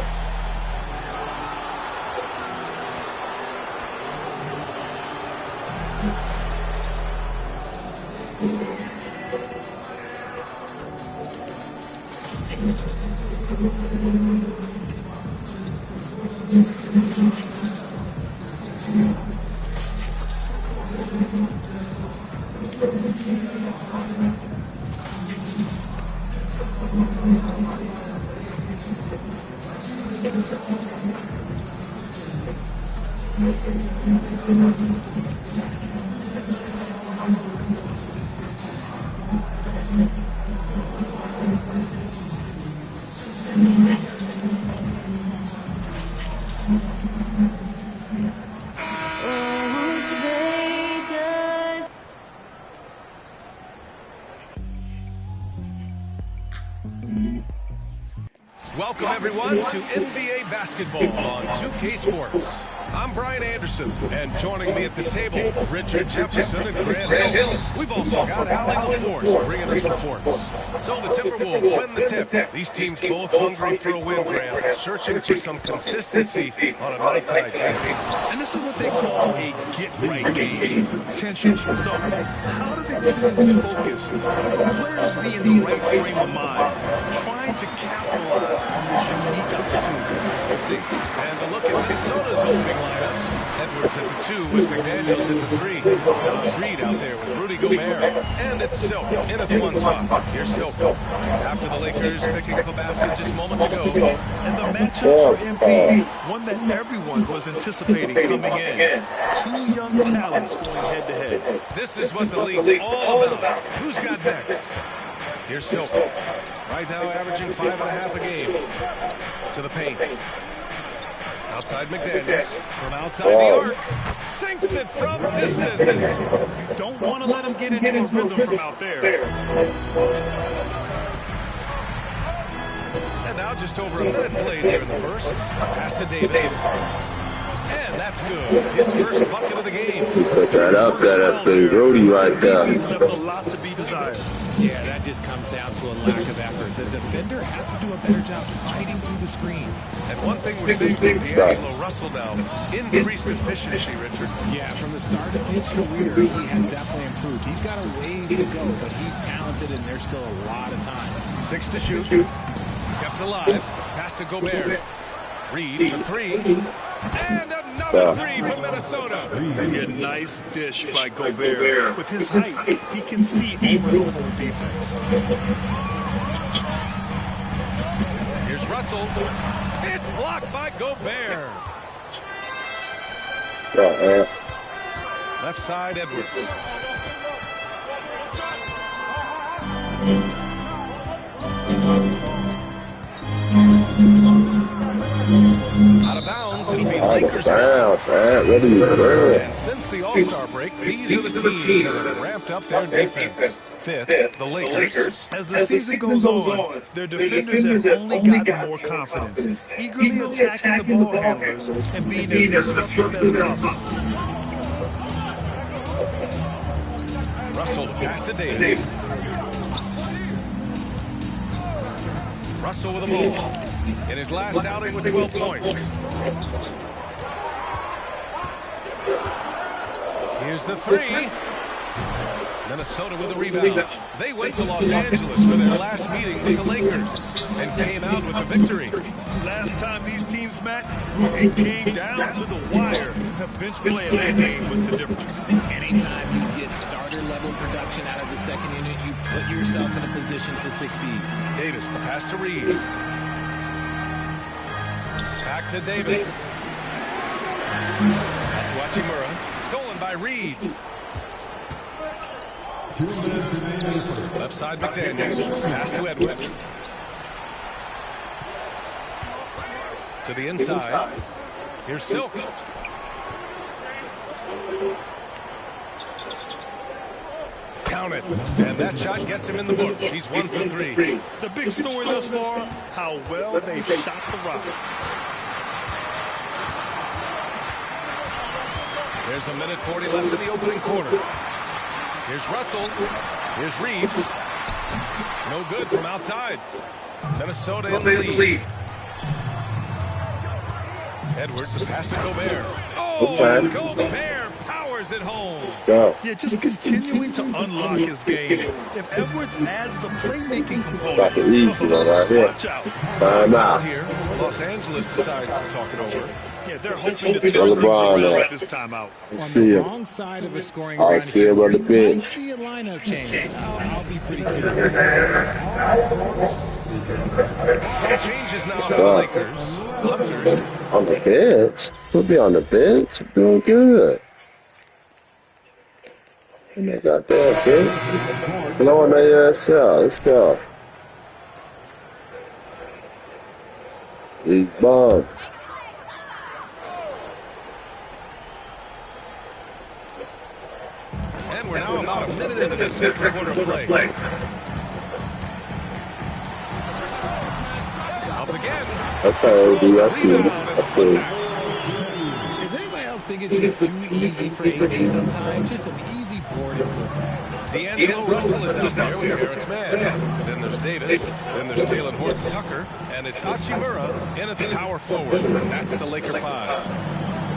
Welcome, everyone, to NBA basketball on 2K Sports. I'm Brian Anderson, and joining me at the table, Richard Jefferson and Grant Hill. We've also got Allie LaForce bringing us reports. So the Timberwolves win the tip. These teams both hungry for a win, Grant, searching for some consistency on a night-to-night basis. And this is what they call a get-right game, potential. So how do the teams focus? How do the players be in the right frame of mind, trying to capitalize on this unique opportunity? And a look at Minnesota's opening lineups. Edwards at the 2 with McDaniels at the 3. Nas Reed out there with Rudy Gobert. And it's Silk in at the 1 spot. Here's Silk. After the Lakers picking up a basket just moments ago. And the matchup for MP, one that everyone was anticipating coming in. Two young talents going head-to-head. This is what the league's all about. Who's got next? Here's Silk. Right now averaging 5.5 a game. To the paint. Outside McDaniels. From outside the arc. Sinks it from distance. Don't want to let him get into a rhythm from out there. And now just over a minute played here in the first. Pass to Davis. And that's good. His first bucket of the game. Put that up, big Rudy right there. He's left a lot to be desired. Yeah, that just comes down to a lack of effort. The defender has to do a better job fighting through the screen. And one thing we're seeing from D'Angelo Russell now, increased efficiency, Richard. Yeah, from the start of his career, he has definitely improved. He's got a ways to go, but he's talented and there's still a lot of time. 6 to shoot. Kept alive. Pass to Gobert. Reed for 3. And another 3 from Minnesota. A nice dish by Gobert. With his height, he can see over the whole defense. Here's Russell. It's blocked by Gobert. Left side, Edwards. Out of bounds, it'll be Lakers. And since the All-Star break, these are the teams that have ramped up their defense. Fifth, the Lakers. As the season goes on, their defenders have only gotten more confidence, eagerly attacking the ball handlers and being as disruptive as possible. Russell, pass to Davis. Russell with a ball. In his last outing with 12 points. Here's the 3. Minnesota with a rebound. They went to Los Angeles for their last meeting with the Lakers and came out with the victory. Last time these teams met, it came down to the wire. The bench play of that game was the difference. Anytime you get starter-level production out of the second unit, you put yourself in a position to succeed. Davis, the pass to Reeves. Back to Davis. That's Hachimura. Stolen by Reed. Left side McDaniels. Pass to Edwards. To the inside. Here's Silk. Count it. And that shot gets him in the books. He's 1 for 3. The big story thus far, how well they shot the rock. There's a minute 40 left in the opening quarter. Here's Russell. Here's Reeves. No good from outside. Minnesota in the lead. Edwards, the pass to Gobert. Oh, and Gobert powers it home. Let's go. Yeah, just continuing to unlock his game. If Edwards adds the playmaking component, it's like an easy one right here. Watch out. Time out. Here, Los Angeles decides to talk it over. Yeah, they're hoping to turn things around this time out. On the wrong side of a scoring ground, see him on the bench. Might see a lineup change. I'll be pretty curious. Some changes now for the Lakers. Hunters On the bench? He'll be on the bench. Doing good. And they got that bench. Blowing their ass out. Let's go. These bombs. And we're now about a minute into the second quarter play. Up again. Okay, I see. Does anybody else think it's just too easy for AD sometimes? Just an easy board improvement. D'Angelo Russell is out there with Terrence Mann. Then there's Davis. Then there's Talen Horton-Tucker. And it's Hachimura in at the power forward. That's the Laker 5.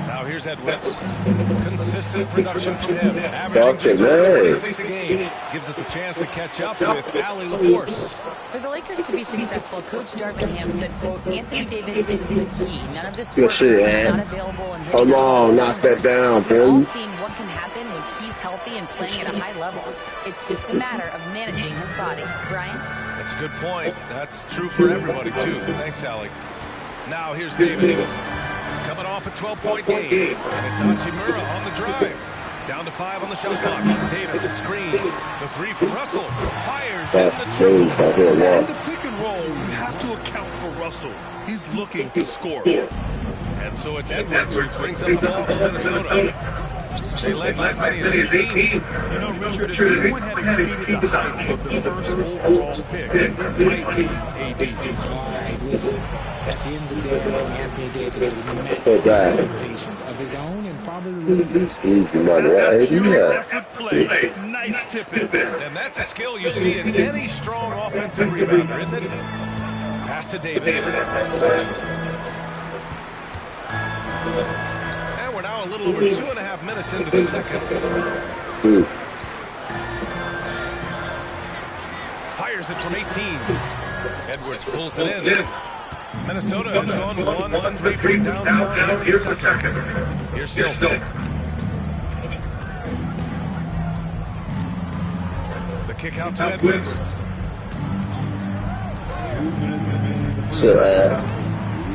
Now here's Edwards. Consistent production from him. Averaging just over 26 a game. Gives us a chance to catch up with Allie LaForce. For the Lakers to be successful, Coach Darvingham said, quote, Anthony Davis is the key. None of this work is not available. And hold on, knock that down, we're all boy. seeing what can happen when he's healthy and playing at a high level. It's just a matter of managing his body. Brian? That's a good point. That's true for everybody, too. Thanks, Allie. Now here's Davis. Coming off a 12-point game. And it's Hachimura on the drive. Down to 5 on the shot clock. Davis a screen. The 3 from Russell. Fires in the triple. And the pick and roll, you have to account for Russell. He's looking to score. And so it's Edwards who brings up the ball for Minnesota. They led by as many as 18. You know, Richard, if anyone had exceeded the hype of the first overall pick, it might be AD. All right, listen. At the end of the day, I think Anthony Davis has met expectations of his own and probably the league. It's easy money, right? Effort play. Nice tip in. And that's a skill you see in any strong offensive rebounder, isn't it? Pass to Davis. And we're now a little over 2.5 minutes into the second. Fires it from 18. Edwards pulls it in. Minnesota has gone 1 for 3 from downtown here in the second. Here's Silk. The kick out to Edwards.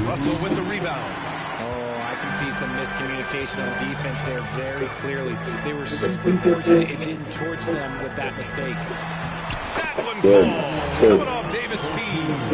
Russell with the rebound. Oh, I can see some miscommunication on defense there very clearly. They were super fortunate it didn't torch them with that mistake. That one falls. Coming off Davis' feed.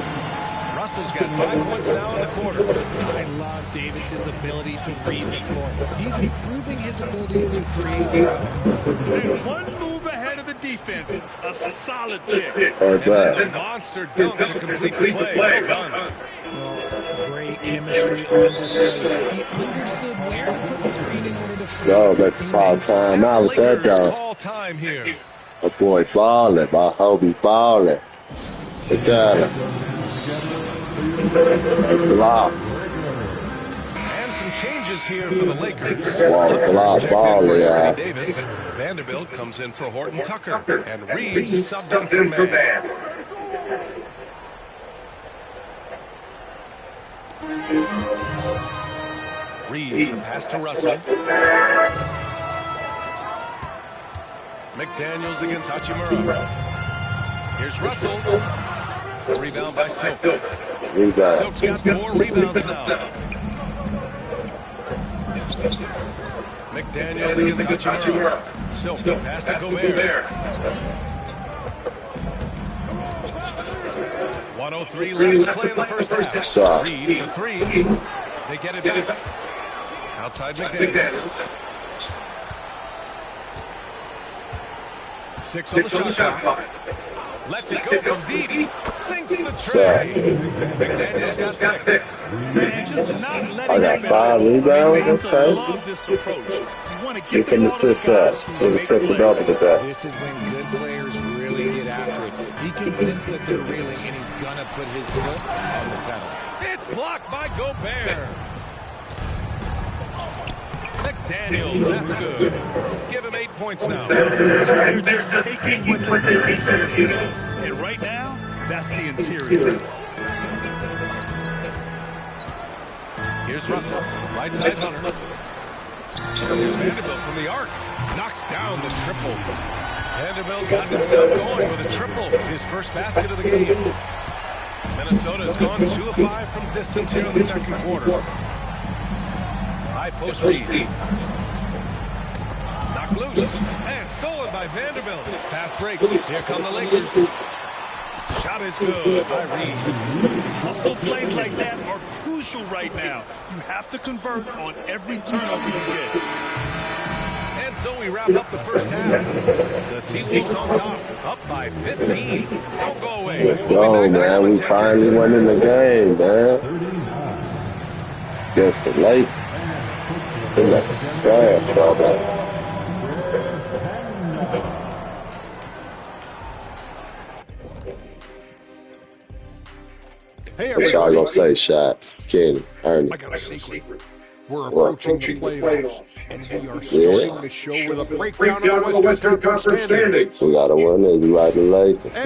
Russell's got 5 points now in the quarter. I love Davis's ability to read the floor. He's improving his ability to create. And one move ahead of the defense. A solid pick. And then a monster dunk to complete the play. Well done. Well, great chemistry on display. He understood where to put the screen in order to screen. Yo, make the foul time out with that dog. Call time here. My boy balling. I hope he's balling. They got him. Block. And some changes here for the Lakers. Wow, block ball, yeah. Davis. Vanderbilt comes in for Horton-Tucker. And Reeves is subbed in for Mann. Reeves, the pass to Russell. McDaniels against Hachimura. Here's Russell. The rebound by Silk. Silk's got 4 rebounds now. McDaniels against Hachimura. Silk, pass to Gobert. 1:03 left to play in the first half. Reed for 3. They get it back. Outside McDaniels. 6 on the shot clock. Lets it go from deep. Sinks the tray. McDaniels got 6. I got 5 rebounds. Okay. You can assist up. So the triple double today. This is when good players really get after it. He can sense that they're reeling, and he's gonna put his foot on the pedal. It's blocked by Gobert. McDaniels, that's good. Give him 8 points now. They're just taking what the defense is doing. And right now, that's the interior. Here's Russell, right side runner. And here's Vanderbilt from the arc. Knocks down the triple. Vanderbilt's got himself going with a triple. His first basket of the game. Minnesota's gone 2 of 5 from distance here in the second quarter. High post read. Knocked loose. And stolen by Vanderbilt. Fast break. Here come the Lakers. Shot is good by Reed. Hustle plays like that are crucial right now. You have to convert on every turnover you get. And so we wrap up the first half. The T-Wolves on top, up by 15. Don't go away. Let's go, man. We finally won in the game, man. Against the Lakers. That's a trash drawback. Hey, what y'all gonna say, Shot? Kenny, Ernie. I got a secret. We're approaching the playoffs, and we are starting the show with a breakdown of the Western Conference standings. We got to win it. We like the Lakers. And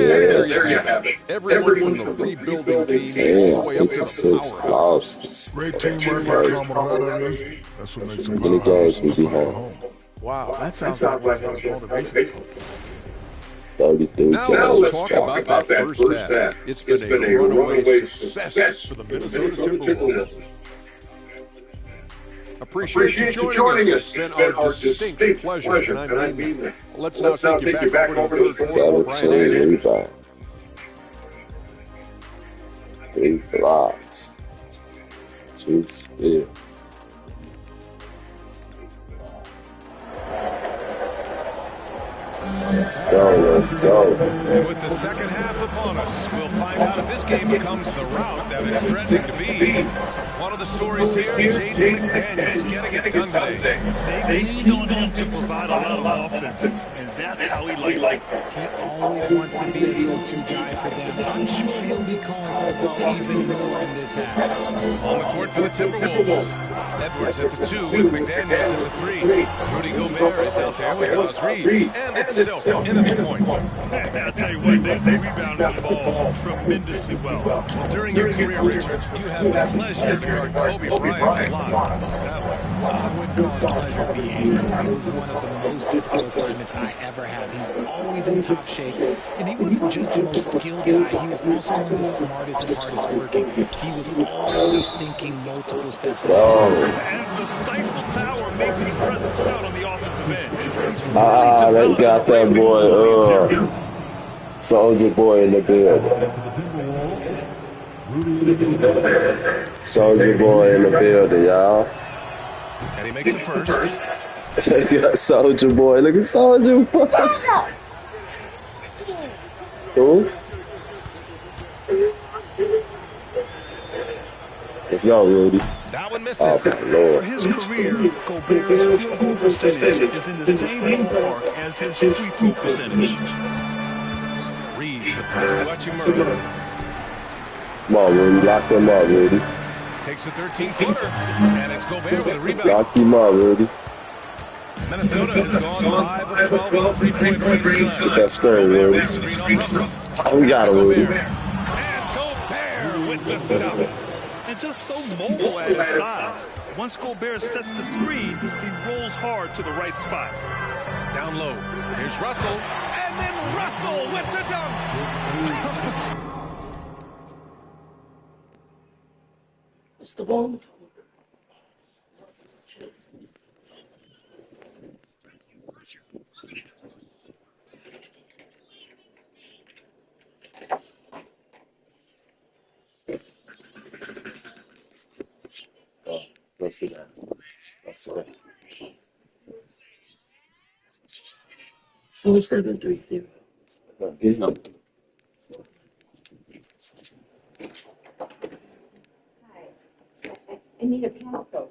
there you have it. Everyone from the rebuilding teams all the way up to the 6 losses. Great teamwork and camaraderie. That's what makes How many games we behind? Wow, that sounds like motivation. 32 now let's talk about that first half. It's been a runaway success for the Minnesota Timberwolves. Appreciate you joining us. It's been our distinct pleasure, and I mean that. Let's now take you back over to the third quarter. 17 rebounds. 3 blocks. 2 steals. Let's go. And with the second half upon us, we'll find out if this game becomes the rout that it's threatening to be. One of the stories here, Jaden McDaniels getting it done today. They lean on him to provide a lot of offense, and that's how he likes it. He always wants to be a go-to guy for them. I'm sure he'll be calling for the ball even more in this half. On the court for the Timberwolves. Edwards at the 2 with McDaniels at the 3. Rudy Gobert is out there with Naz Reid. And it's Silk in at the point. I'll tell you what, they rebounded the ball tremendously well. During your career, Richard, you had the pleasure to guard Kobe Bryant a lot. What was that like? I wouldn't call it pleasure being. It was one of the most difficult assignments I ever have. He's always in top shape, and he wasn't just the most skilled guy. He was also one of the smartest and hardest working. He was always thinking multiple steps ahead. And the stifle tower makes his presence felt on the offensive end. They got that boy, Soldier Boy in the building. Soldier Boy in the building, y'all. And he makes it first. Soldier Boy, look at Soldier Boy. Who? Let's go, Rudy. That one misses. Oh, my Lord. For his career, Gobert's field goal percentage is in the same ballpark as his free throw percentage. Reeves the pass to Hachimura. Come on, Rudy. Lock them up, Rudy. Takes a 13-footer. And it's Gobert with a rebound. Lock him up, Rudy. Minnesota has gone 5 of 12 on three-point range. Get that screen, Rudy. Oh, we got him, Rudy. And Gobert with the stuff. And just so mobile at his size. Once Gobert sets the screen, he rolls hard to the right spot. Down low. Here's Russell. And then Russell with the dunk. What's the ball? Let's see that. Let's see that. So it's 7-3-0. Get him. Hi. I need a passcode.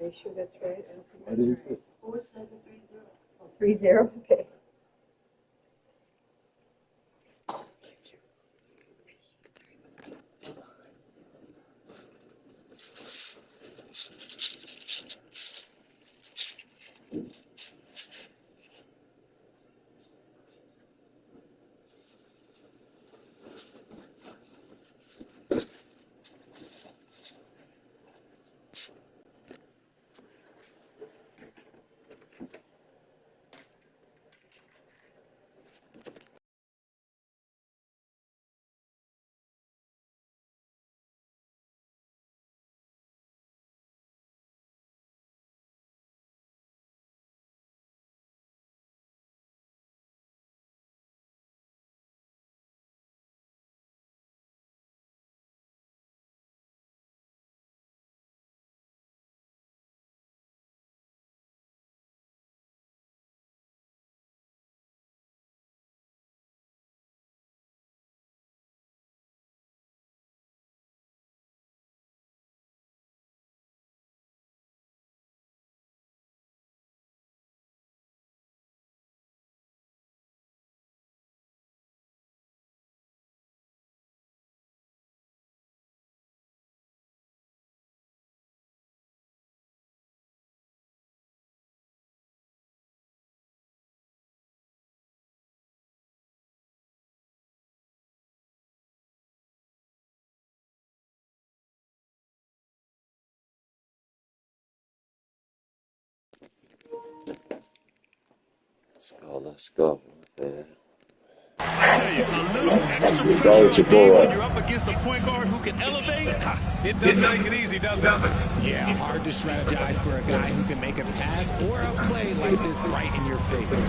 Are you sure that's right? I don't think that's right. 4730. Oh, 30? Okay. Let's go. Man. I tell you, a little extra It's pressure all on your D boy. when you're up against a point guard who can elevate. It doesn't make it easy, does it? Yeah, hard to strategize for a guy who can make a pass or a play like this right in your face.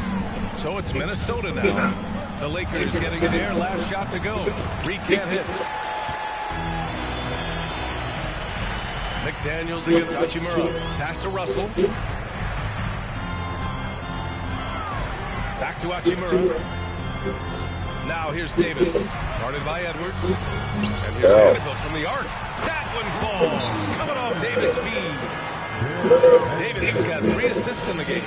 So it's Minnesota now. The Lakers getting it there. Last shot to go. Reed can't hit. McDaniels against Hachimura. Pass to Russell. Back to Hachimura. Now here's Davis. Guarded by Edwards. And here's Vanderbilt from the arc. That one falls. Coming off Davis' feed. Davis has got 3 assists in the game.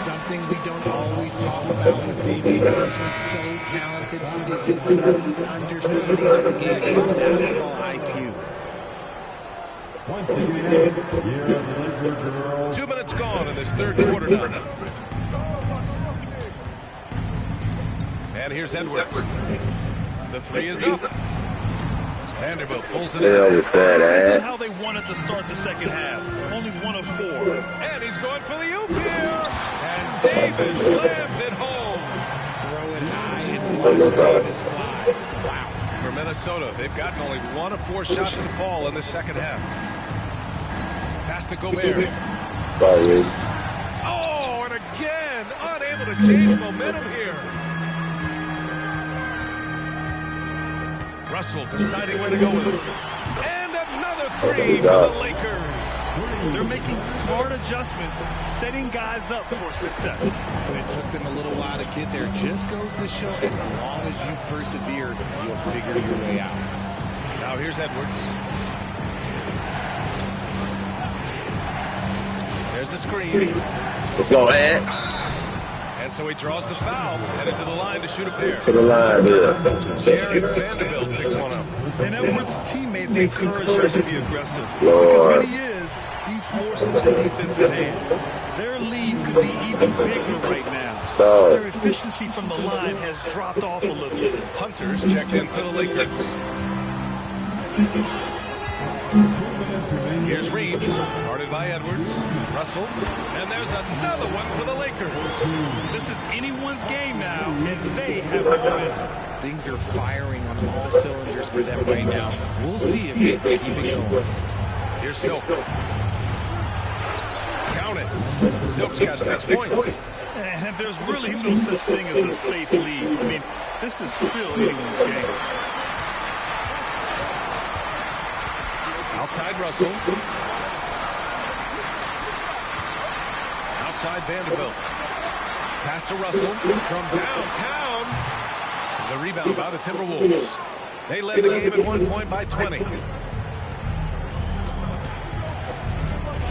Something we don't always talk about with Davis because he's so talented is his elite understanding of the game, his basketball IQ. 2 minutes gone in this third quarter now. And here's Edwards. The 3 is up. Vanderbilt pulls it in. This isn't how they wanted to start the second half. Only 1 of 4. And he's going for the oop here. And Davis slams it home. Throw it high and watch Davis fly. Wow. For Minnesota, they've gotten only 1 of 4 shots to fall in the second half. Pass to Gobert. Oh, and again, unable to change momentum here. Russell deciding where to go with it. And another 3 for the Lakers. They're making smart adjustments, setting guys up for success. But it took them a little while to get there. Just goes to show as long as you persevere, you'll figure your way out. Now here's Edwards. There's a screen. Let's go, man. And so he draws the foul, headed to the line to shoot a pair. To the line, yeah. Jared Vanderbilt picks one up. And Edwards' teammates encourage him to be aggressive. Lord. Because when he is, he forces the defense's hand. Their lead could be even bigger right now. Their efficiency from the line has dropped off a little. Hunters checked in for the Lakers. Here's Reeves, guarded by Edwards. Russell, and there's another one for the Lakers. This is anyone's game now, and they have the momentum. Things are firing on all cylinders for them right now. We'll see if they can keep it going. Here's Silk. Count it. Silk's got 6 points. And there's really no such thing as a safe lead. I mean, this is still anyone's game. Outside Russell. Outside Vanderbilt. Pass to Russell from downtown. The rebound by the Timberwolves. They led the game at 1 point by 20.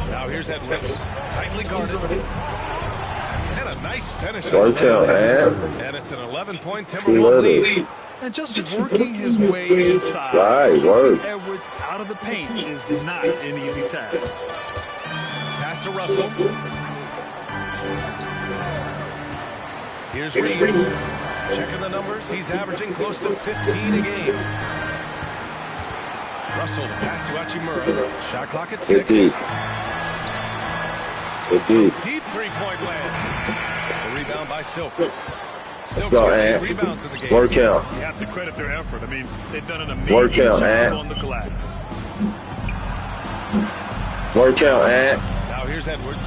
Now here's Edwards. Tightly guarded. And a nice finish. Work out, man. And it's an 11-point Timberwolves lead. And just working his way inside, keeping Edwards out of the paint is not an easy task. Pass to Russell. Here's Reeves. Checking the numbers. He's averaging close to 15 a game. Russell, pass to Hachimura. Shot clock at 6. Deep three-point land. The rebound by Silk. Let's go, man. Work out. You have to credit their effort. I mean, they've done an amazing job on the glass. Work out, man. Now here's Edwards.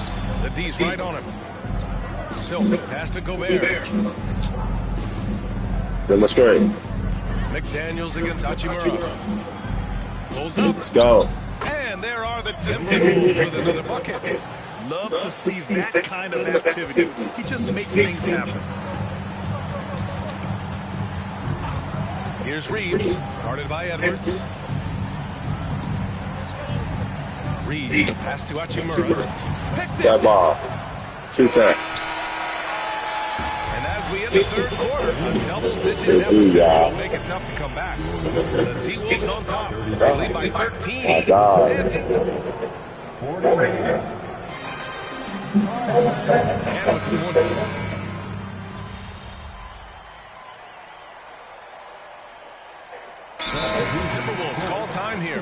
The D's right on him. Silk pass to Gobert. Demonstrate. McDaniels against Hachimura. Pulls up. Let's go. And there are the Timberwolves with another bucket. Love to see that kind of activity. He just makes things happen. Here's Reeves, guarded by Edwards. Reeves, pass to Hachimura. Picked that ball. Shoot that. And as we end the third quarter, a double-digit deficit will make it tough to come back. The T-Wolves on top. They lead by 13. And with the 40. Timberwolves call time here.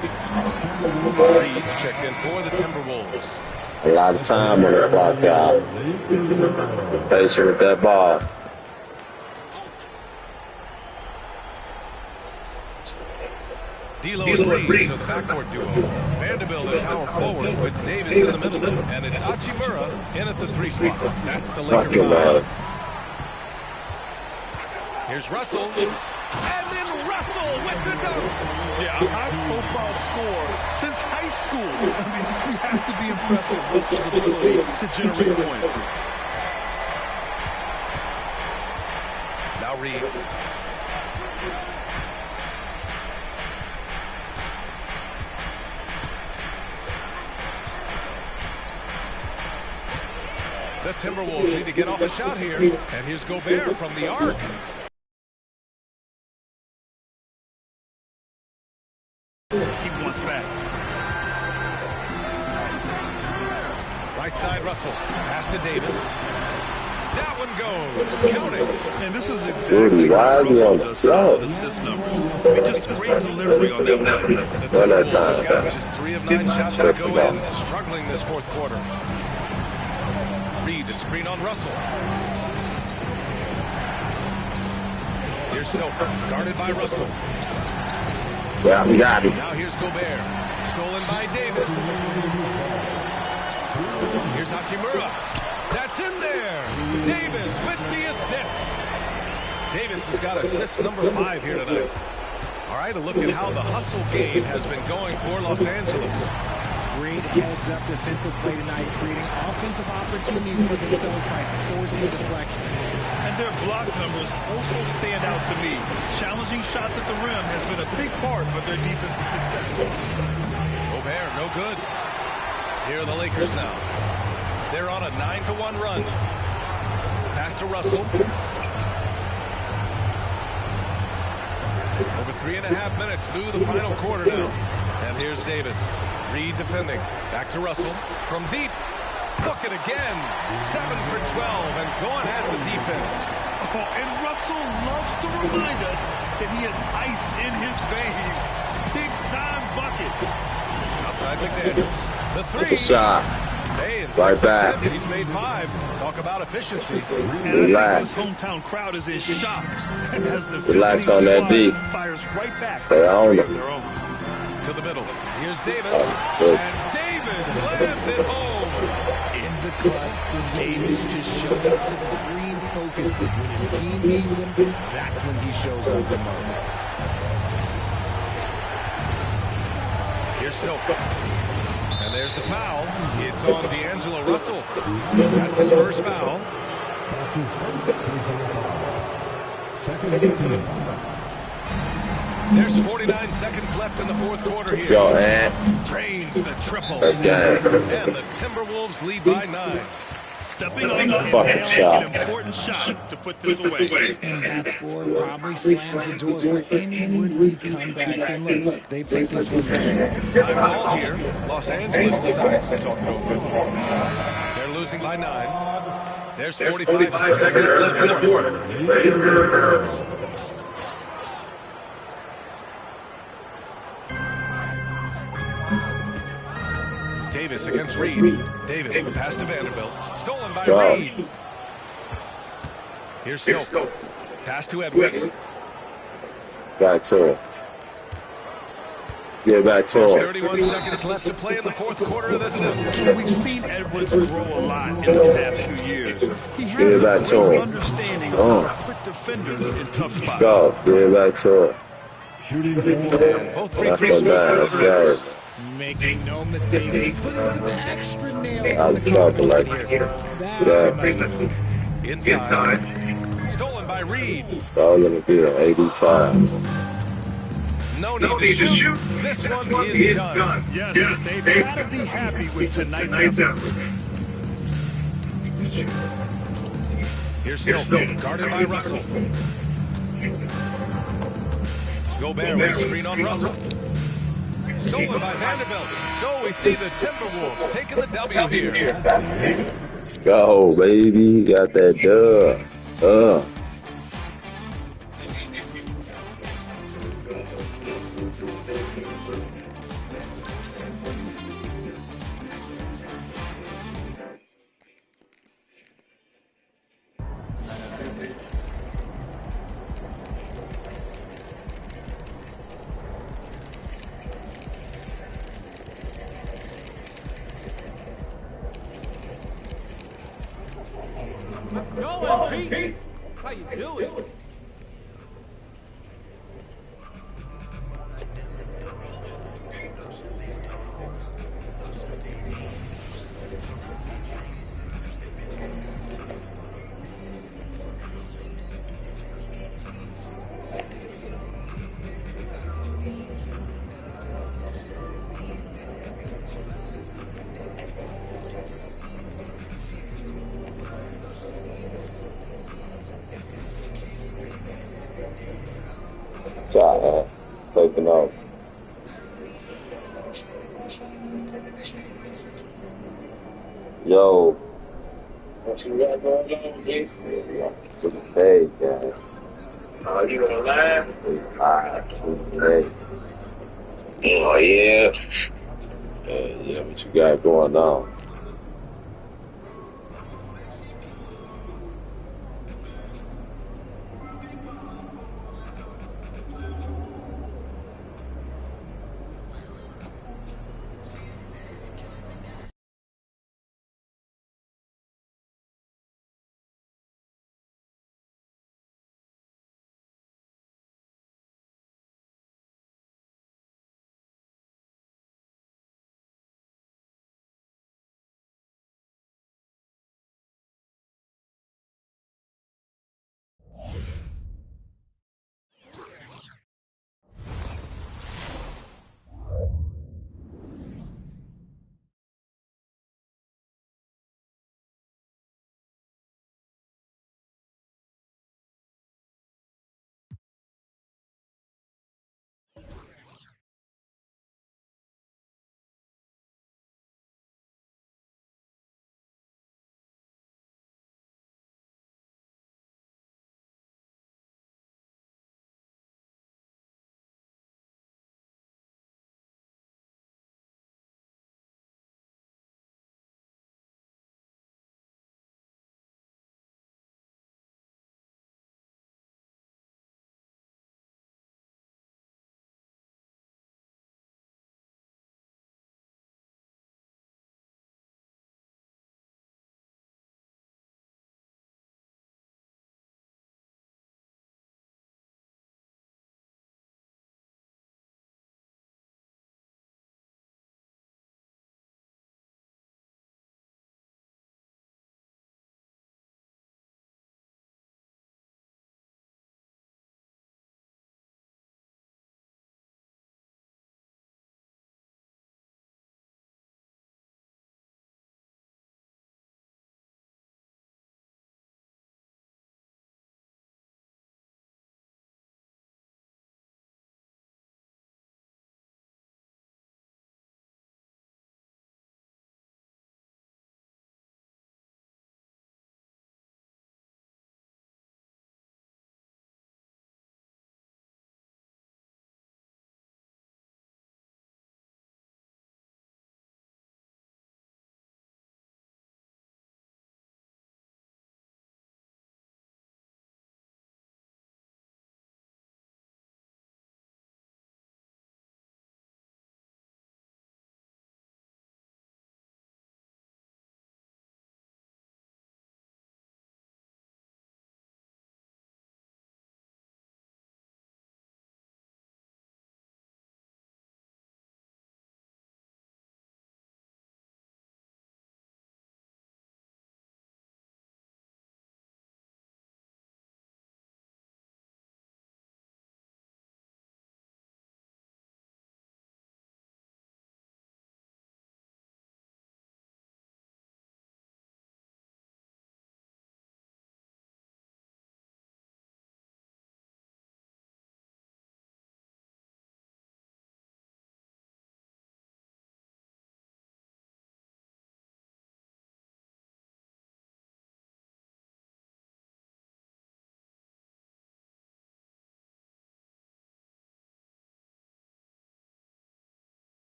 Reeves checked in for the Timberwolves. A lot of time on the clock out. Be patient with that ball. D'Lo and Reed, so the backcourt duo. Vanderbilt at power forward with Davis in the middle. And it's Hachimura in at the 3 slot. That's the Laker 5. Here's Russell. And then Russell with the dunk. Yeah, a high-profile score since high school. I mean, you have to be impressed with Russell's ability to generate points. Now Reed. The Timberwolves need to get off a shot here. And here's Gobert from the arc. He wants back. Right side, Russell. Pass to Davis. That one goes. Count it. And this is exactly how Russell does solid assist numbers. I mean, just great delivery on that one. The Timberwolves have got just 3 of 9 shots to go in. Struggling this fourth quarter. Reed, a screen on Russell. Here's Silk, guarded by Russell. Yeah, we got him. Now here's Gobert, stolen by Davis. Here's Hachimura. That's in there. Davis with the assist. Davis has got assist number 5 here tonight. All right, a look at how the hustle game has been going for Los Angeles. Great heads-up defensive play tonight, creating offensive opportunities for themselves by forcing deflections. And their block numbers also stand out to me. Challenging shots at the rim has been a big part of their defensive success. Gobert, no good. Here are the Lakers now. They're on a 9-1 run. Pass to Russell. Over 3.5 minutes through the final quarter now. And here's Davis. Reed defending. Back to Russell. From deep. Look at again. 7 for 12 and going at the defense. Oh, and Russell loves to remind us that he has ice in his veins. Big time bucket. Outside McDaniels. The 3. Good shot. Hey, in right 6 back. attempts, he's made 5. Talk about efficiency. Relax. His hometown crowd is in shock. As the Relax on that D. Fires right back. Stay on it. To the middle. Here's Davis. Good. And Davis slams it home. In the clutch, Davis just showing supreme focus. When his team needs him, that's when he shows up the most. Here's Silk. And there's the foul. It's on D'Angelo Russell. That's his first foul. There's 49 seconds left in the fourth quarter here. Let's go, man. Drains the triple. Let's go. And the Timberwolves lead by 9. Stepping up Fucking shot. an important shot to put this away. And that score probably slams the door for any would-be comebacks. And look, they picked this one back. Time called here. Los Angeles decides to talk it over. They're losing by 9. There's 45 seconds left in the fourth. Davis against Reed. Davis, the pass to Vanderbilt. Stolen by Reed. Here's Silk. Pass to Edwards. Back to it. Get back to There's it. 31 seconds left to play in the fourth quarter of this one. We've seen Edwards grow a lot in the past few years. He has Get back a to great it. understanding of how to put defenders in tough spots. Go. Get back to it. Both free Let's throws go down. Let's go. Making no mistakes, putting some extra nails Out in of the trouble, like that. Inside. Stolen by Reed. Stolen to be an 80 time. No need to shoot. This one is done. Yes, they've got to be happy with tonight's effort. Here's Silk, guarded by Russell. Gobert with a screen on Russell. Stolen by Vanderbilt. So we see the Timberwolves taking the W here. Let's go, baby. Got that dub. feet. That's how you do it. Shot taking off. Yo. What you got going on, G? Hey, guys. Oh, you gonna laugh? 5-2-8. Oh, yeah. Yeah, what you got going on?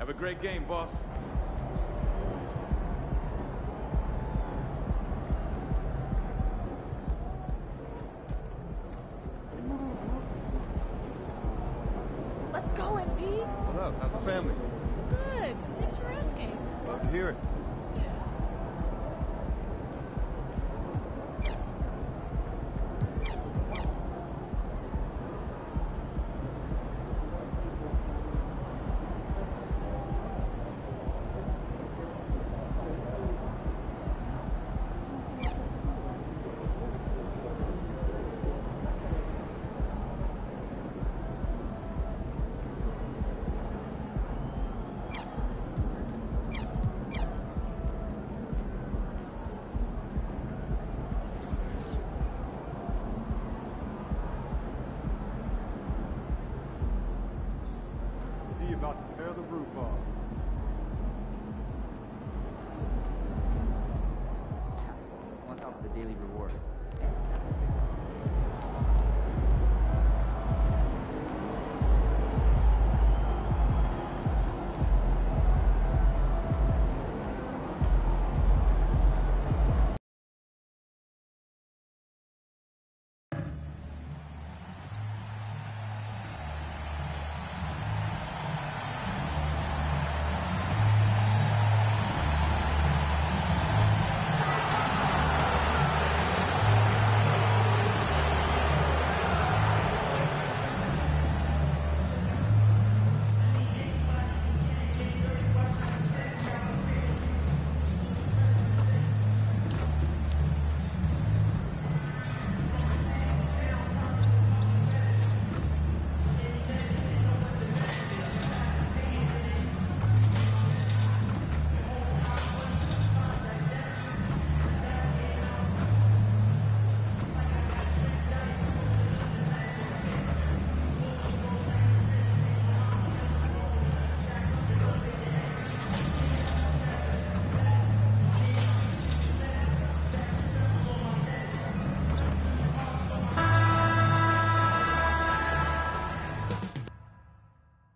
Have a great game, boss. Let's go, MP. What up? How's the family? Good. Thanks for asking. Love to hear it. About to tear the roof off. On top of the daily reward.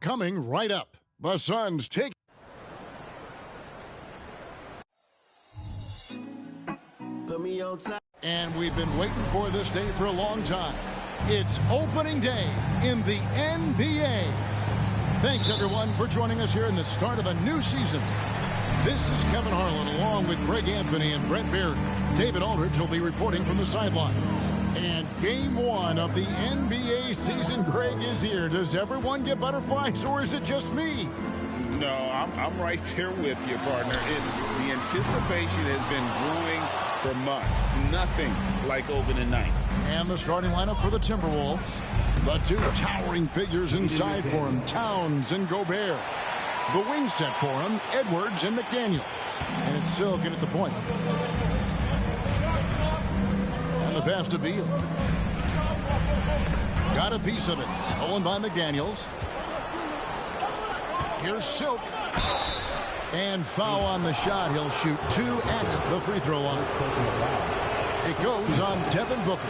Coming right up, the Suns take. Put me on top. And we've been waiting for this day for a long time. It's opening day in the NBA. Thanks, everyone, for joining us here in the start of a new season. This is Kevin Harlan along with Greg Anthony and Brett Beard. David Aldridge will be reporting from the sidelines. And game one of the NBA season, Greg, is here. Does everyone get butterflies, or is it just me? No, I'm right there with you, partner. The anticipation has been brewing for months. Nothing like opening night. And the starting lineup for the Timberwolves. The two towering figures inside for him, Towns and Gobert. The wing set for him, Edwards and McDaniels. And it's Silk in at the point. And the pass to Beal. Got a piece of it. Stolen by McDaniels. Here's Silk. And foul on the shot. He'll shoot 2 at the free throw line. It goes on Devin Booker.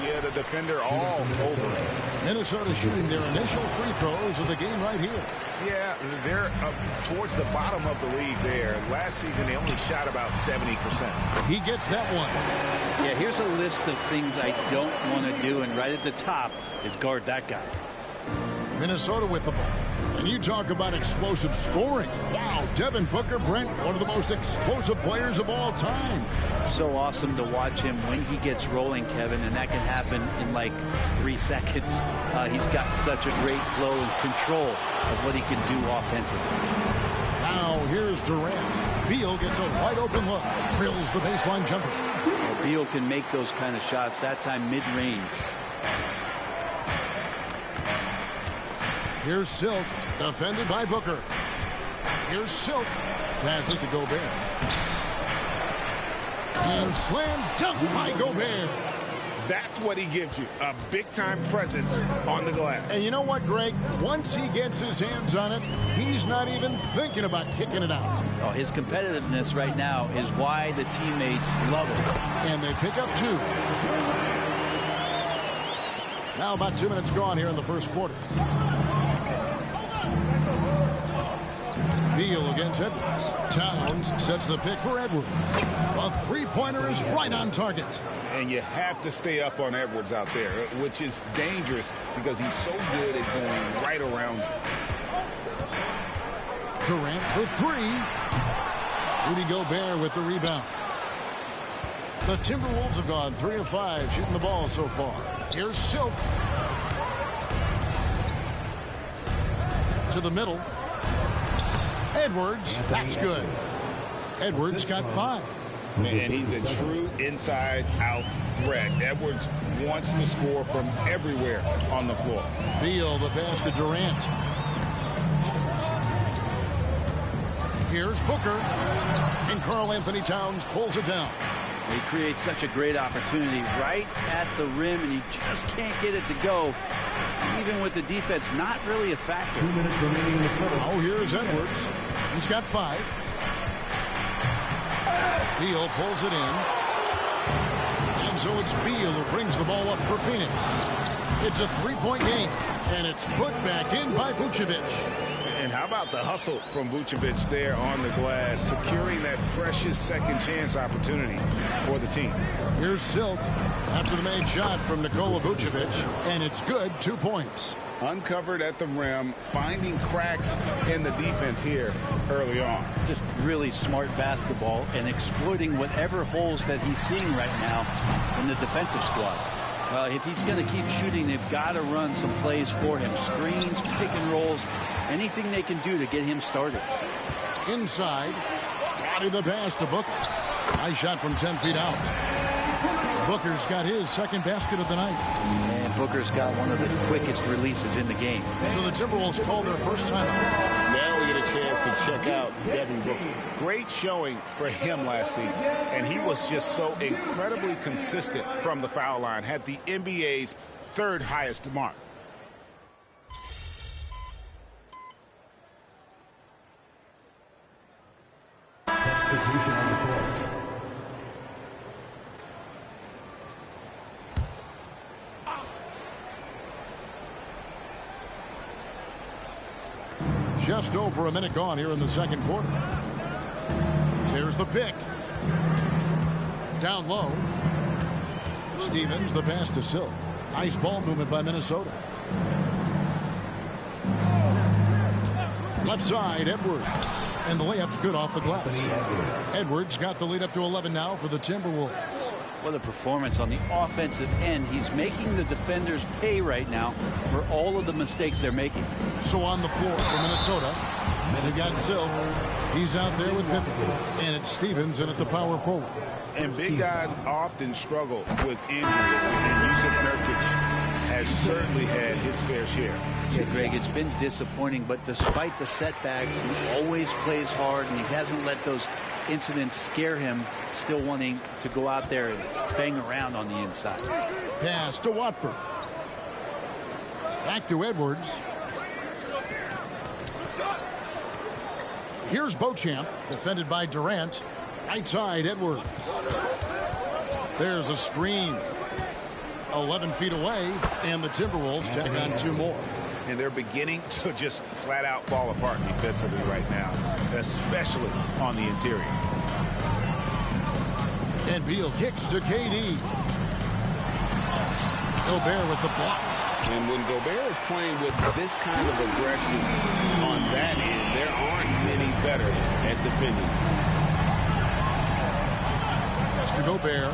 Yeah, the defender all over it. Minnesota shooting their initial free throws of the game right here. Yeah, they're up towards the bottom of the league there. Last season, they only shot about 70%. He gets that one. Yeah, here's a list of things I don't want to do, and right at the top is guard that guy. Minnesota with the ball. And you talk about explosive scoring. Wow, Devin Booker, Brent, one of the most explosive players of all time. So awesome to watch him when he gets rolling, Kevin, and that can happen in like 3 seconds. He's got such a great flow and control of what he can do offensively. Now here's Durant. Beal gets a wide open look. Drills the baseline jumper. Well, Beal can make those kind of shots, that time mid-range. Here's Silk, defended by Booker. Here's Silk, passes to Gobert. And slam dunk by Gobert. That's what he gives you, a big-time presence on the glass. And you know what, Greg? Once he gets his hands on it, he's not even thinking about kicking it out. Oh, his competitiveness right now is why the teammates love him. And they pick up 2. Now about 2 minutes gone here in the first quarter. Beal against Edwards. Towns sets the pick for Edwards. A three-pointer is right on target. And you have to stay up on Edwards out there, which is dangerous because he's so good at going right around you. Durant for three. Rudy Gobert with the rebound. The Timberwolves have gone 3 of 5 shooting the ball so far. Here's Silk. To the middle. Edwards, that's good. Edwards got 5. And he's a true inside-out threat. Edwards wants to score from everywhere on the floor. Beal, the pass to Durant. Here's Booker. And Karl-Anthony Towns pulls it down. He creates such a great opportunity right at the rim, and he just can't get it to go. Even with the defense not really a factor. 2 minutes remaining in the first. Oh, here's Edwards. He's got 5. Beal pulls it in. And so it's Beal who brings the ball up for Phoenix. It's a 3-point game, and it's put back in by Vucevic. And how about the hustle from Vucevic there on the glass, securing that precious second chance opportunity for the team. Here's Silk after the made shot from Nikola Vucevic, and it's good. 2 points. Uncovered at the rim, finding cracks in the defense here early on. Just really smart basketball and exploiting whatever holes that he's seeing right now in the defensive squad. If he's going to keep shooting, they've got to run some plays for him. Screens, pick and rolls, anything they can do to get him started. Inside, body the pass to Booker. Nice shot from 10 feet out. Booker's got his second basket of the night. And Booker's got one of the quickest releases in the game. So the Timberwolves call their first time out. Now we get a chance to check out Devin Booker. Great showing for him last season. And he was just so incredibly consistent from the foul line. Had the NBA's 3rd highest mark. Substitution on the court. Just over a minute gone here in the second quarter. There's the pick. Down low. Stevens, the pass to Silk. Nice ball movement by Minnesota. Left side, Edwards. And the layup's good off the glass. Edwards got the lead up to 11 now for the Timberwolves. What a performance on the offensive end. He's making the defenders pay right now for all of the mistakes they're making. So on the floor for Minnesota, they've got Silk. He's out there with Pippen. And it's Stevens in at the power forward. And big guys often struggle with injuries. And Jusuf Nurkic has certainly had his fair share. Yeah, Greg, it's been disappointing, but despite the setbacks, he always plays hard, and he hasn't let those incidents scare him, still wanting to go out there and bang around on the inside. Pass to Watford. Back to Edwards. Here's Beauchamp, defended by Durant. Right side, Edwards. There's a screen. 11 feet away, and the Timberwolves tack on 2 more. And they're beginning to just flat out fall apart defensively right now, especially on the interior. And Beal kicks to KD. Gobert with the block. And when Gobert is playing with this kind of aggression on that end, there aren't many better at defending. Mr. Gobert.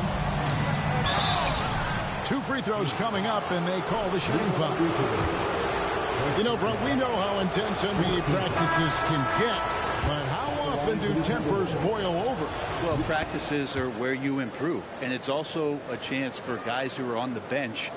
2 free throws coming up, and they call the shooting foul. You know, Brent, we know how intense NBA practices can get, but how often do tempers boil over? Well, practices are where you improve, and it's also a chance for guys who are on the bench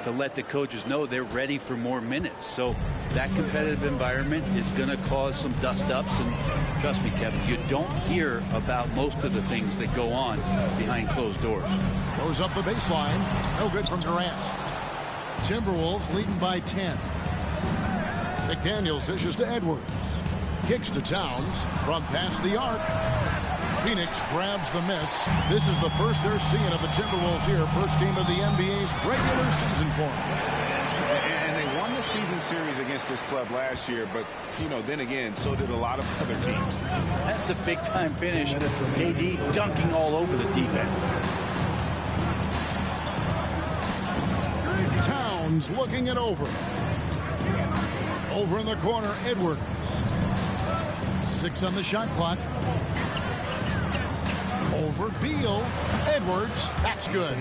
to let the coaches know they're ready for more minutes. So that competitive environment is going to cause some dust-ups, and trust me, Kevin, you don't hear about most of the things that go on behind closed doors. Goes up the baseline. No good from Durant. Timberwolves leading by 10. McDaniels dishes to Edwards. Kicks to Towns from past the arc. Phoenix grabs the miss. This is the first they're seeing of the Timberwolves here. First game of the NBA's regular season for them. And they won this postseason series against this club last year, but, then again, so did a lot of other teams. That's a big-time finish. KD dunking all over the defense. Towns looking it over. Over in the corner, Edwards. 6 on the shot clock. Over Beal. Edwards. That's good.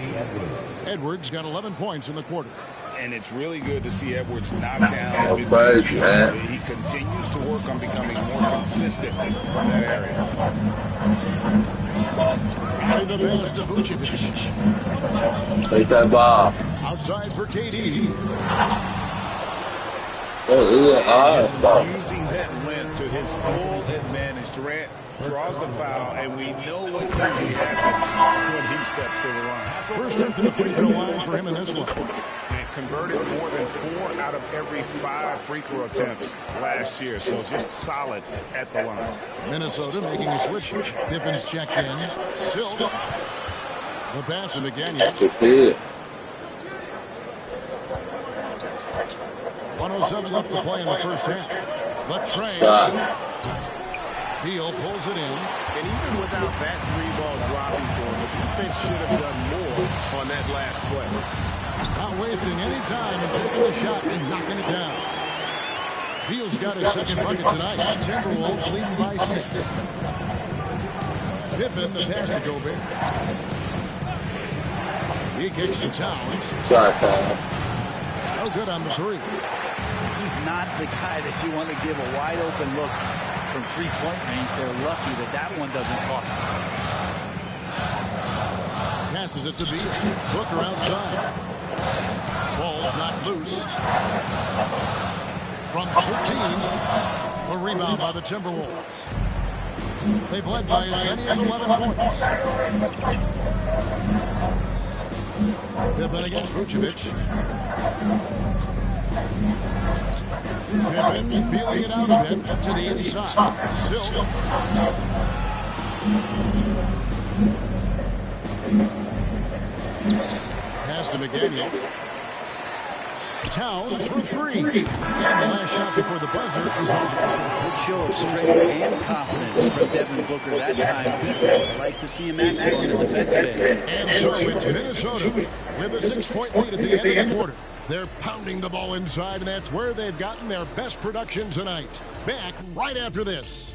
Edwards got 11 points in the quarter. And it's really good to see Edwards knock down. He continues to work on becoming more consistent in that area. Out of the pass to Vucevic. Take that ball. Outside for KD. Using that length to his full advantage. Durant draws the foul, and we know what usually happens when he steps to the line. First trip to the free throw line for him in this one. And converted more than 4 out of every 5 free throw attempts last year, so just solid at the line. Minnesota making a switch. Pippin's checked in. Silk. The pass to McDaniels. It's here. 1:07 left to play in the first half. The train. Beal pulls it in. And even without that 3-ball dropping for him, the defense should have done more on that last play. Not wasting any time and taking the shot and knocking it down. Beal's got his second bucket tonight. Timberwolves leading by 6. Pippen, the pass to Gobert. He kicks to Towns. Shot time. No good on the 3. He's not the guy that you want to give a wide open look from 3-point range. They're lucky that one doesn't cost them. Passes it to Beal. Booker outside. Ball's not loose. From 13, a rebound by the Timberwolves. They've led by as many as 11 points. Pippen against Vucevic. Pippen feeling it out a bit to the inside. Silk. Pass to McDaniels. Towns for 3. And the last shot before the buzzer is off. Good show of strength and confidence from Devin Booker that time. I like to see him active on the defensive end. And so it's Minnesota with a 6-point lead at the end of the quarter. They're pounding the ball inside, and that's where they've gotten their best production tonight. Back right after this.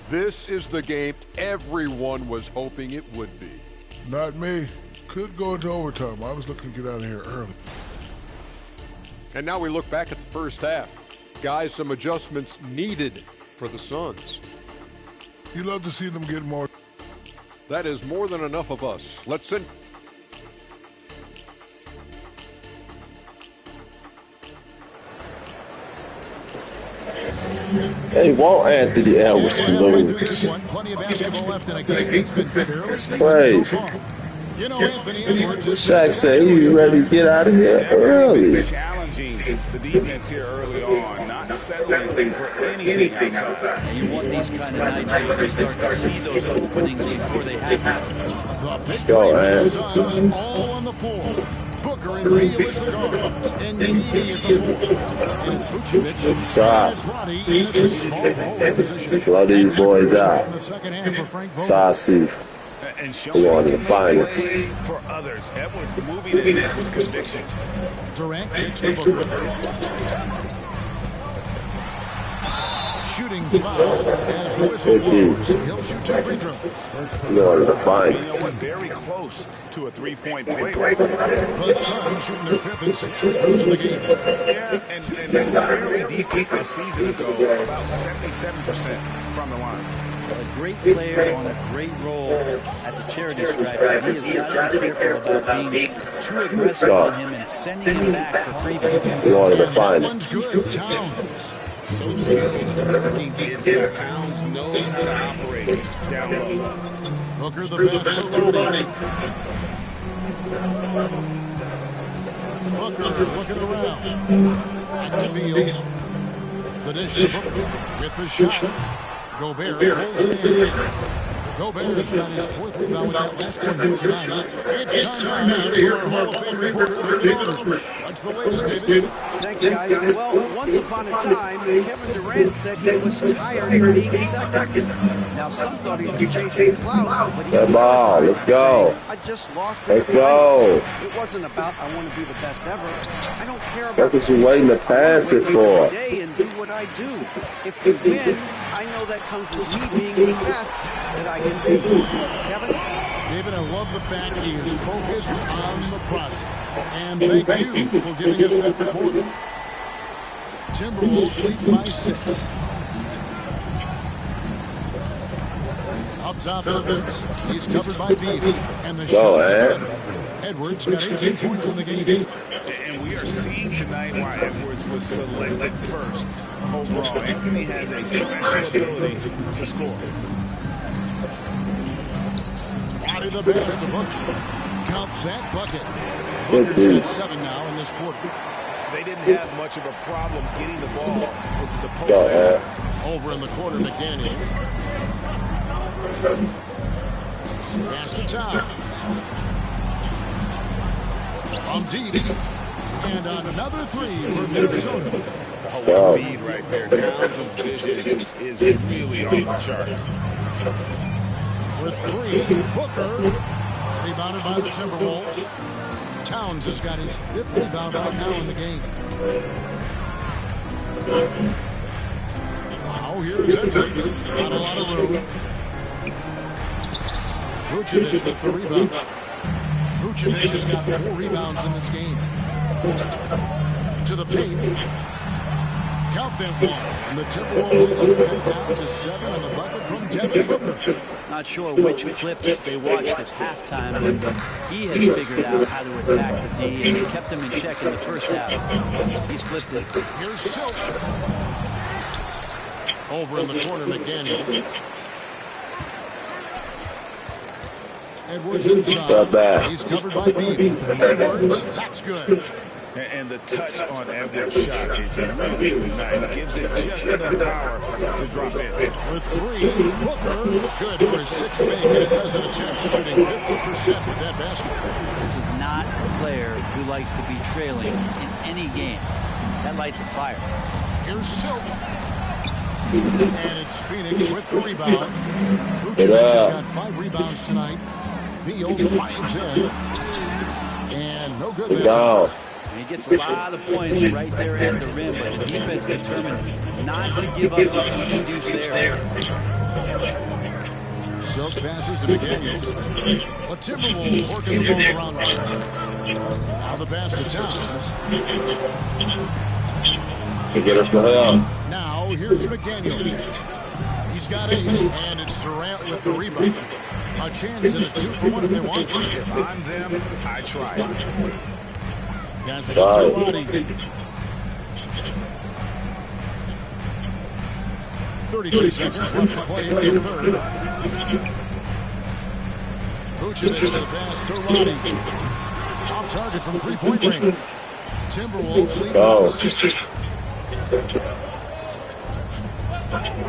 This is the game everyone was hoping it would be. Not me. Could go into overtime. I was looking to get out of here early. And now we look back at the first half. Guys, some adjustments needed for the Suns. You love to see them get more. That is more than enough of us. Let's send. They want Anthony Edwards to lose. Plenty of basketball left in a game. It's been fairly It's crazy. You know, Anthony Edwards is Shaq said, you ready to get out of here early. Challenging the defense here early on, not settling for anything outside. And you want these kind of nights where you start to see those openings before they happen. Let's go, man. All on the floor. Booker and Beal as the guards, and KD at the 4. And it's Vucevic. Good shot. It's Roddy in at the small forward position. Blow these boys out. In the second half for Frank Vogel. Saucy. And They want to the finals. For others, Edwards moving in with conviction. Durant kicks to Booker. Shooting foul as the whistle blows. He'll shoot 2 free throws. Going to the You finals. know what? Very close to a 3-point play right The Suns shooting their 5th and 6th free throws in the game. Yeah, and fairly decent a season ago, about 77% from the line. A great player on a great role at the charity stripe. And he has got to be careful about being too aggressive on him and sending him back for freebies. Going to the finals. One's good. Towns. So skilled, working inside. Towns knows how to operate down low. Booker the pass to Roddy. Booker looking around. Back to Beal. The dish to Booker with the shot. Gobert pulls it in. Gobert's got his 4th rebound with that last one here tonight. It's time now for our Hall of Fame reporter, David Aldridge. What's the latest, David? Thanks, guys. Well, once upon a time, Kevin Durant said he was tired of being second. Now, some thought he was chasing clout, but he Come on, let's go. I just lost. Let's go. It wasn't about I want to be the best ever. I don't care about. What was you waiting to pass it for? Day and do what I do. If we win, I know that comes with me being the best that I can be. Kevin? David, I love the fact he is focused on the process. And thank you for giving us that report. Timberwolves lead by 6. Up top, Edwards. He's covered by Beasley. And the shot is good. Edwards got 18 points in the game. And we are seeing tonight why Edwards was selected first overall. Anthony has a special ability to score. Body the pass to Booker. Count that bucket. Booker's got 7 now in this quarter. They didn't have much of a problem getting the ball into the post. Over in the corner, McDaniels. Pass to Towns. From deep. And another 3 for Minnesota. The feed right there. Towns' vision is really off the charts. With 3, Booker. Rebounded by the Timberwolves. Towns has got his 5th rebound right now in the game. Now here's Edwards. Not a lot of room. Vucevic with the rebound. Vucevic has got 4 rebounds in this game. To the paint. Count them 1. And the Timberwolves lead us down to 7 on the bucket from Devin Booker. Not sure which clips they watched at halftime, but he has figured out how to attack the D, and he kept him in check in the first half. He's flipped it. Here's Silk. Over in the corner, McDaniels. Edwards inside. He's covered by Beasley. Edwards, that's good. And the touch on Edwards' shot is really nice. Gives it just enough power to drop in. With 3, Booker good for his 6th make, and a dozen attempts, shooting 50% with that basket. This is not a player who likes to be trailing in any game. That lights a fire. Here's Silk. And it's Phoenix with the rebound. Vucevic has got 5 rebounds tonight. Beal fires in. And no good that time. He gets a lot of points right there at the rim, but the defense determined not to give up the easy deuce there. Silk passes to McDaniels. The Timberwolves working the ball around right. Now the pass to Towns. Now here's McDaniels. He's got 8, and it's Durant with the rebound. A chance at a 2-for-1 if they want. If I'm them, I try. Passes to Roddy. 32 seconds left to play in the third. Vucevic to the pass to Roddy. Off target from 3-point range. Timberwolves lead by 6.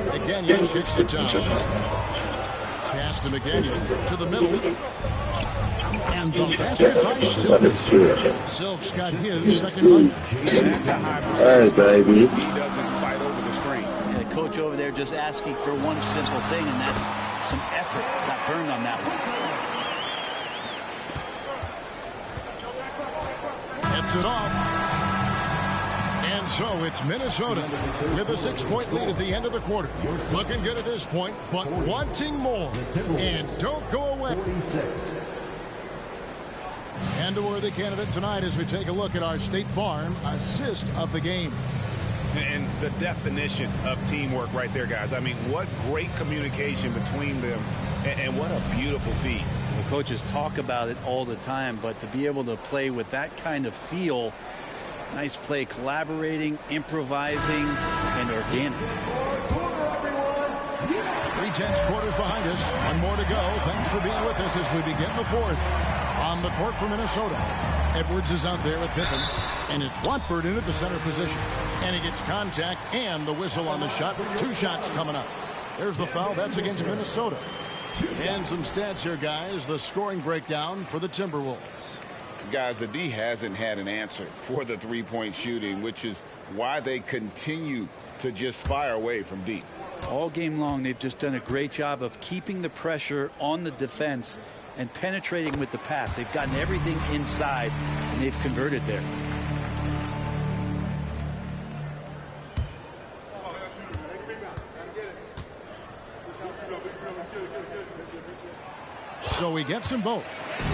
McDaniels kicks to Towns. Pass to McDaniels to the middle. And the basket by Silk. Silk's got his 2nd bucket. That's a high percentage. Hey, baby. He doesn't fight over the screen. And the coach over there just asking for one simple thing, and that's some effort. Got burned on that one. Gets it off. And so it's Minnesota with a 6-point lead at the end of the quarter. Looking good at this point, but wanting more. And don't go away. And a worthy candidate tonight as we take a look at our State Farm assist of the game. And the definition of teamwork right there, guys. I mean, what great communication between them, and what a beautiful feed. The coaches talk about it all the time, but to be able to play with that kind of feel, nice play, collaborating, improvising, and organic. 3/10 quarters behind us. 1 more to go. Thanks for being with us as we begin the 4th. On the court for Minnesota, Edwards is out there with Pippen, and it's Watford into the center position. And he gets contact and the whistle on the shot. 2 shots coming up. There's the foul. That's against Minnesota. And some stats here, guys. The scoring breakdown for the Timberwolves. Guys, the D hasn't had an answer for the three-point shooting, which is why they continue to just fire away from deep. All game long, they've just done a great job of keeping the pressure on the defense and penetrating with the pass. They've gotten everything inside, and they've converted there. So he gets them both.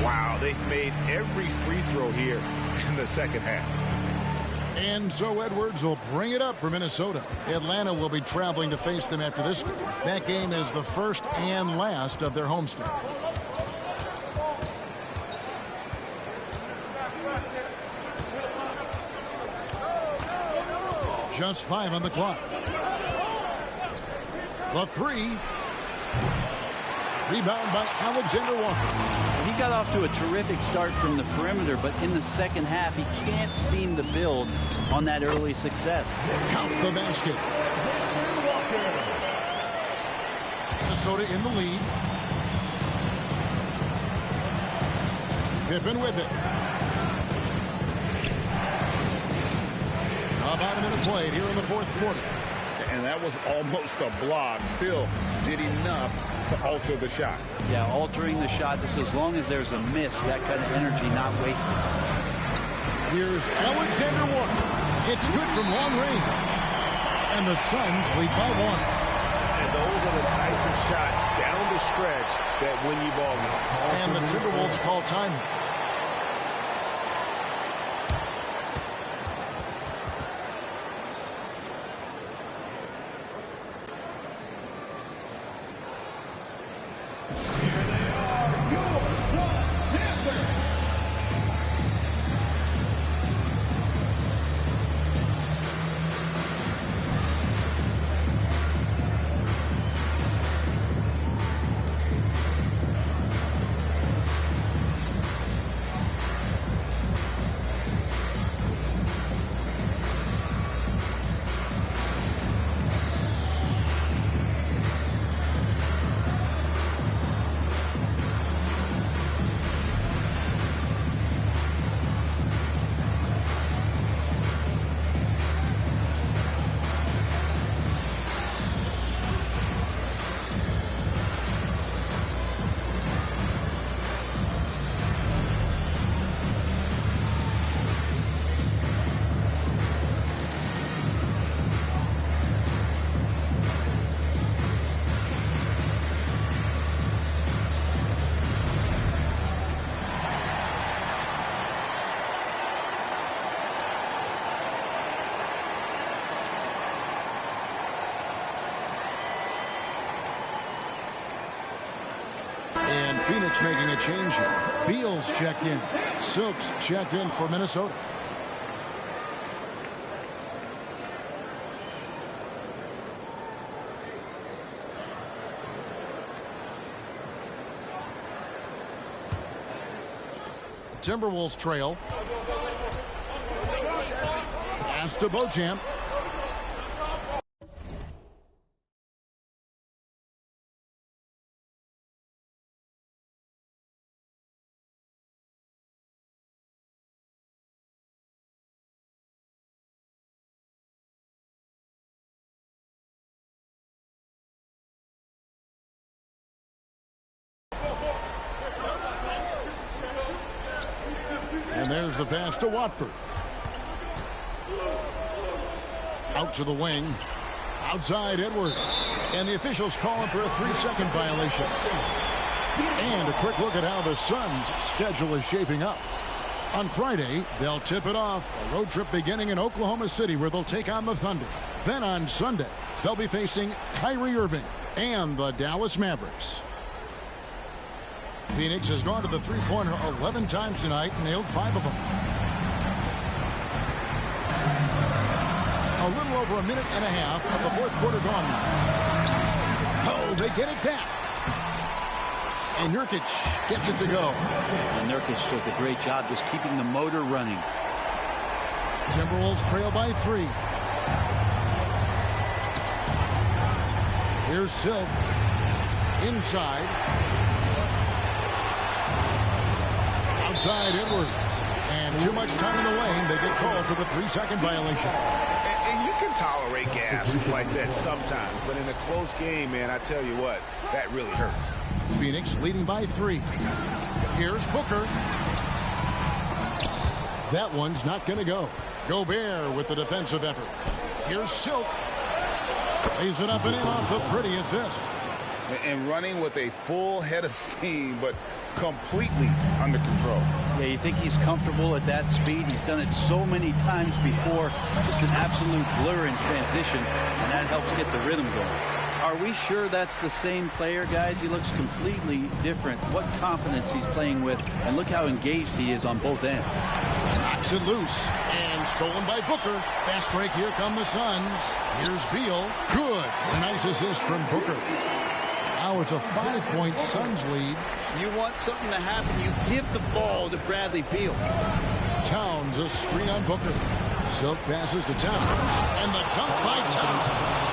Wow, they've made every free throw here in the second half. And so Edwards will bring it up for Minnesota. Atlanta will be traveling to face them after this game. That game is the first and last of their homestand. Just 5 on the clock. The three. Rebound by Alexander Walker. He got off to a terrific start from the perimeter, but in the second half, he can't seem to build on that early success. Count the basket. Minnesota in the lead. Pippen with it. About a minute played here in the fourth quarter. And that was almost a block. Still did enough to alter the shot. Yeah, altering the shot just as long as there's a miss, that kind of energy not wasted. Here's Alexander Walker. It's good from long range. And the Suns lead by 1. And those are the types of shots down the stretch that win you ball game. And the Timberwolves call timeout. And Phoenix making a change here. Beals checked in. Silks checked in for Minnesota. The Timberwolves trail. Pass to Beauchamp. And there's the pass to Watford. Out to the wing. Outside Edwards. And the officials calling for a 3-second violation. And a quick look at how the Suns' schedule is shaping up. On Friday, they'll tip it off. A road trip beginning in Oklahoma City where they'll take on the Thunder. Then on Sunday, they'll be facing Kyrie Irving and the Dallas Mavericks. Phoenix has gone to the three-pointer 11 times tonight and nailed 5 of them. A little over a minute and a half of the fourth quarter gone now. Oh, they get it back. And Nurkic gets it to go. And Nurkic does a great job just keeping the motor running. Timberwolves trail by 3. Here's Silk. Inside. inside Edwards. And too much time in the lane. They get called for the 3-second violation. And you can tolerate gaps like that sometimes, but in a close game, man, I tell you what, that really hurts. Phoenix leading by 3. Here's Booker. That one's not going to go. Gobert with the defensive effort. Here's Silk. Lays it up and in off the pretty assist. And running with a full head of steam, but completely under control. Yeah, you think he's comfortable at that speed. He's done it so many times before. Just an absolute blur in transition, and that helps get the rhythm going. Are we sure that's the same player, guys? He looks completely different. What confidence he's playing with, and look how engaged he is on both ends. Knocks it loose, and stolen by Booker. Fast break, here come the Suns. Here's Beal. Good. A nice assist from Booker. Now it's a 5-point Suns lead. You want something to happen, you give the ball to Bradley Beal. Towns, a screen on Booker. Silk passes to Towns, and the dunk by Towns.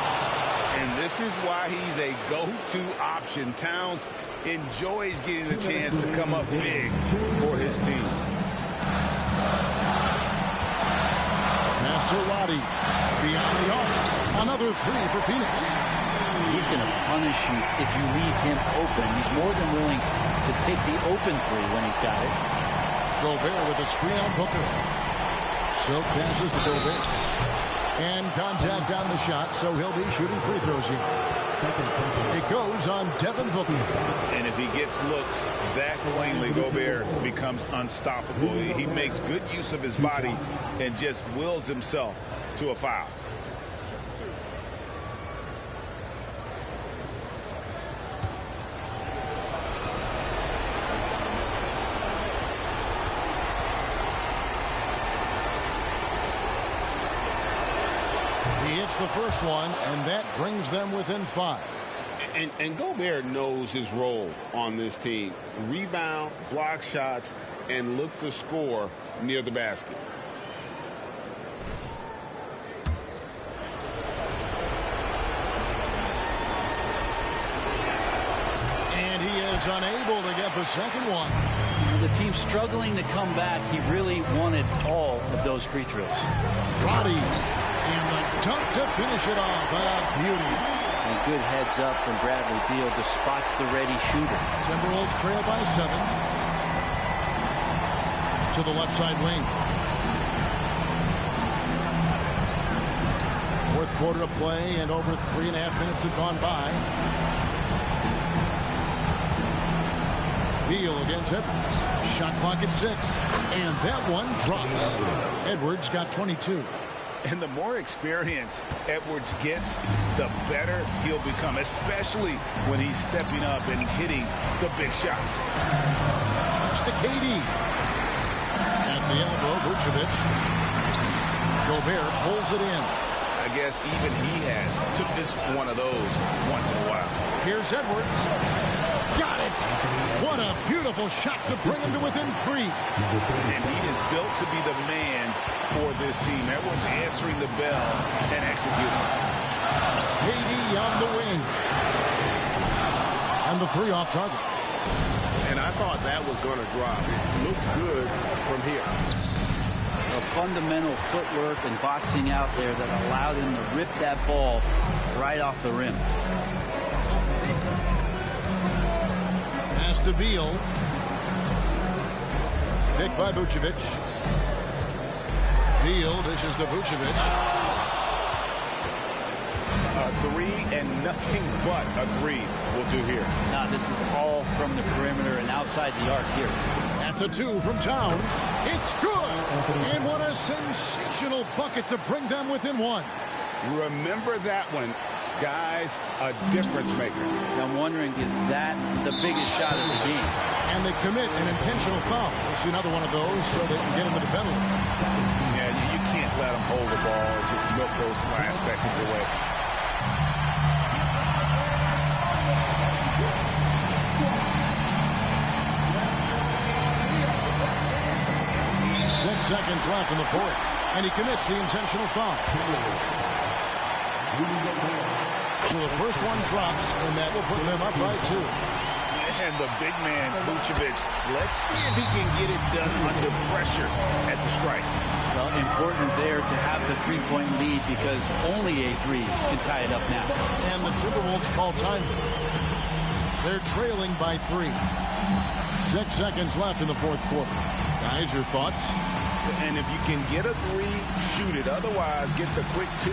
And this is why he's a go-to option. Towns enjoys getting the chance to come up big for his team. Pass to Roddy. Beyond the arc. Another 3 for Phoenix. He's going to punish you if you leave him open. He's more than willing to take the open 3 when he's got it. Gobert with a screen on Booker. Silk passes to Gobert. And contact on the shot, so he'll be shooting free throws here. It goes on Devin Booker. And if he gets looks that plainly, Gobert becomes unstoppable. He makes good use of his body and just wills himself to a foul. He hits the first one, and that brings them within 5. And Gobert knows his role on this team. Rebound, block shots, and look to score near the basket. And he is unable to get the second one. The team's struggling to come back. He really wanted all of those free throws. Roddy. And the dunk to finish it off. A beauty. And good heads up from Bradley Beal to spots the ready shooter. Timberwolves trail by 7. To the left side wing. Fourth quarter of play, and over 3.5 minutes have gone by. Beal against Edwards. Shot clock at 6. And that one drops. Edwards got 22. And the more experience Edwards gets, the better he'll become, especially when he's stepping up and hitting the big shots. To KD. At the elbow, Vucevic. Gobert pulls it in. I guess even he has to miss one of those once in a while. Here's Edwards. Got it. What a beautiful shot to bring him to within 3. And he is built to be the man for this team. Edwards answering the bell and executing. KD on the wing. And the 3 off target. And I thought that was going to drop. It looked good from here. A fundamental footwork and boxing out there that allowed him to rip that ball right off the rim. Pass to Beal. Picked by Vucevic. Beal dishes to Vucevic. A 3 and nothing but a 3 will do here. Now this is all from the perimeter and outside the arc here. That's a 2 from Towns. It's good. And what a sensational bucket to bring them within 1. Remember that one. Guys, a difference maker. I'm wondering, is that the biggest shot of the game? And they commit an intentional foul. We'll see another one of those so they can get into the penalty. Yeah, you can't let them hold the ball and just milk those last seconds away. Six seconds left in the 4th. And he commits the intentional foul. So the first one drops, and that will put them up by 2. And the big man, Vucevic, let's see if he can get it done under pressure at the strike. Well, important there to have the three-point lead because only a three can tie it up now. And the Timberwolves call time. They're trailing by 3. 6 seconds left in the fourth quarter. Guys, your thoughts? And if you can get a 3, shoot it. Otherwise, get the quick 2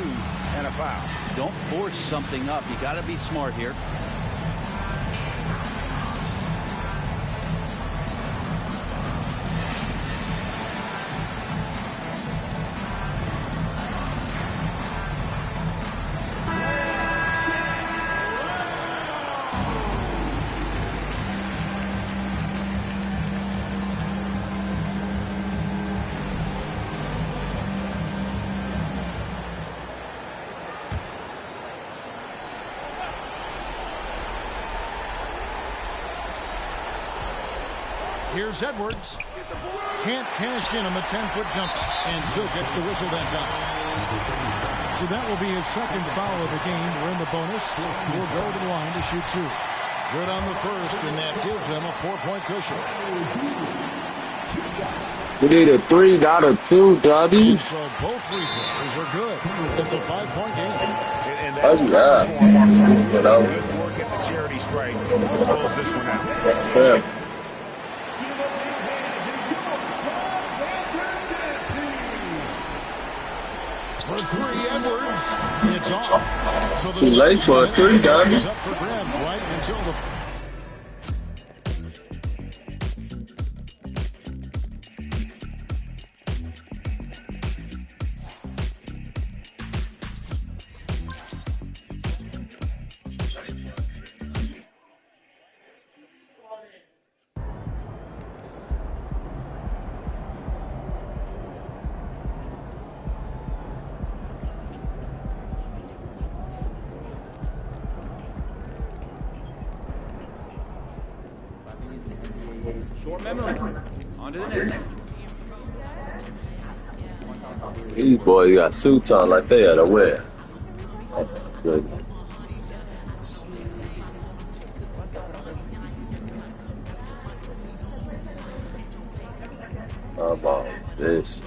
and a foul. Don't force something up. You got to be smart here. Here's Edwards. Can't cash in on the 10-foot jumper. And Silk gets the whistle that time. So that will be his second foul of the game. We're in the bonus. He'll go to the line to shoot 2. Good on the first, and that gives them a 4-point cushion. We need a 3, not a 2, Dobby. So both free throws are good. It's a 5-point game. And that's good work at the charity strike to close this one out. Yeah. For 3, Edwards. It's off. So the too late for a 3, Dobby. is up for grabs right until the... Short memory. On to the next. These boys got suits on like they had to wear. Good. How about this?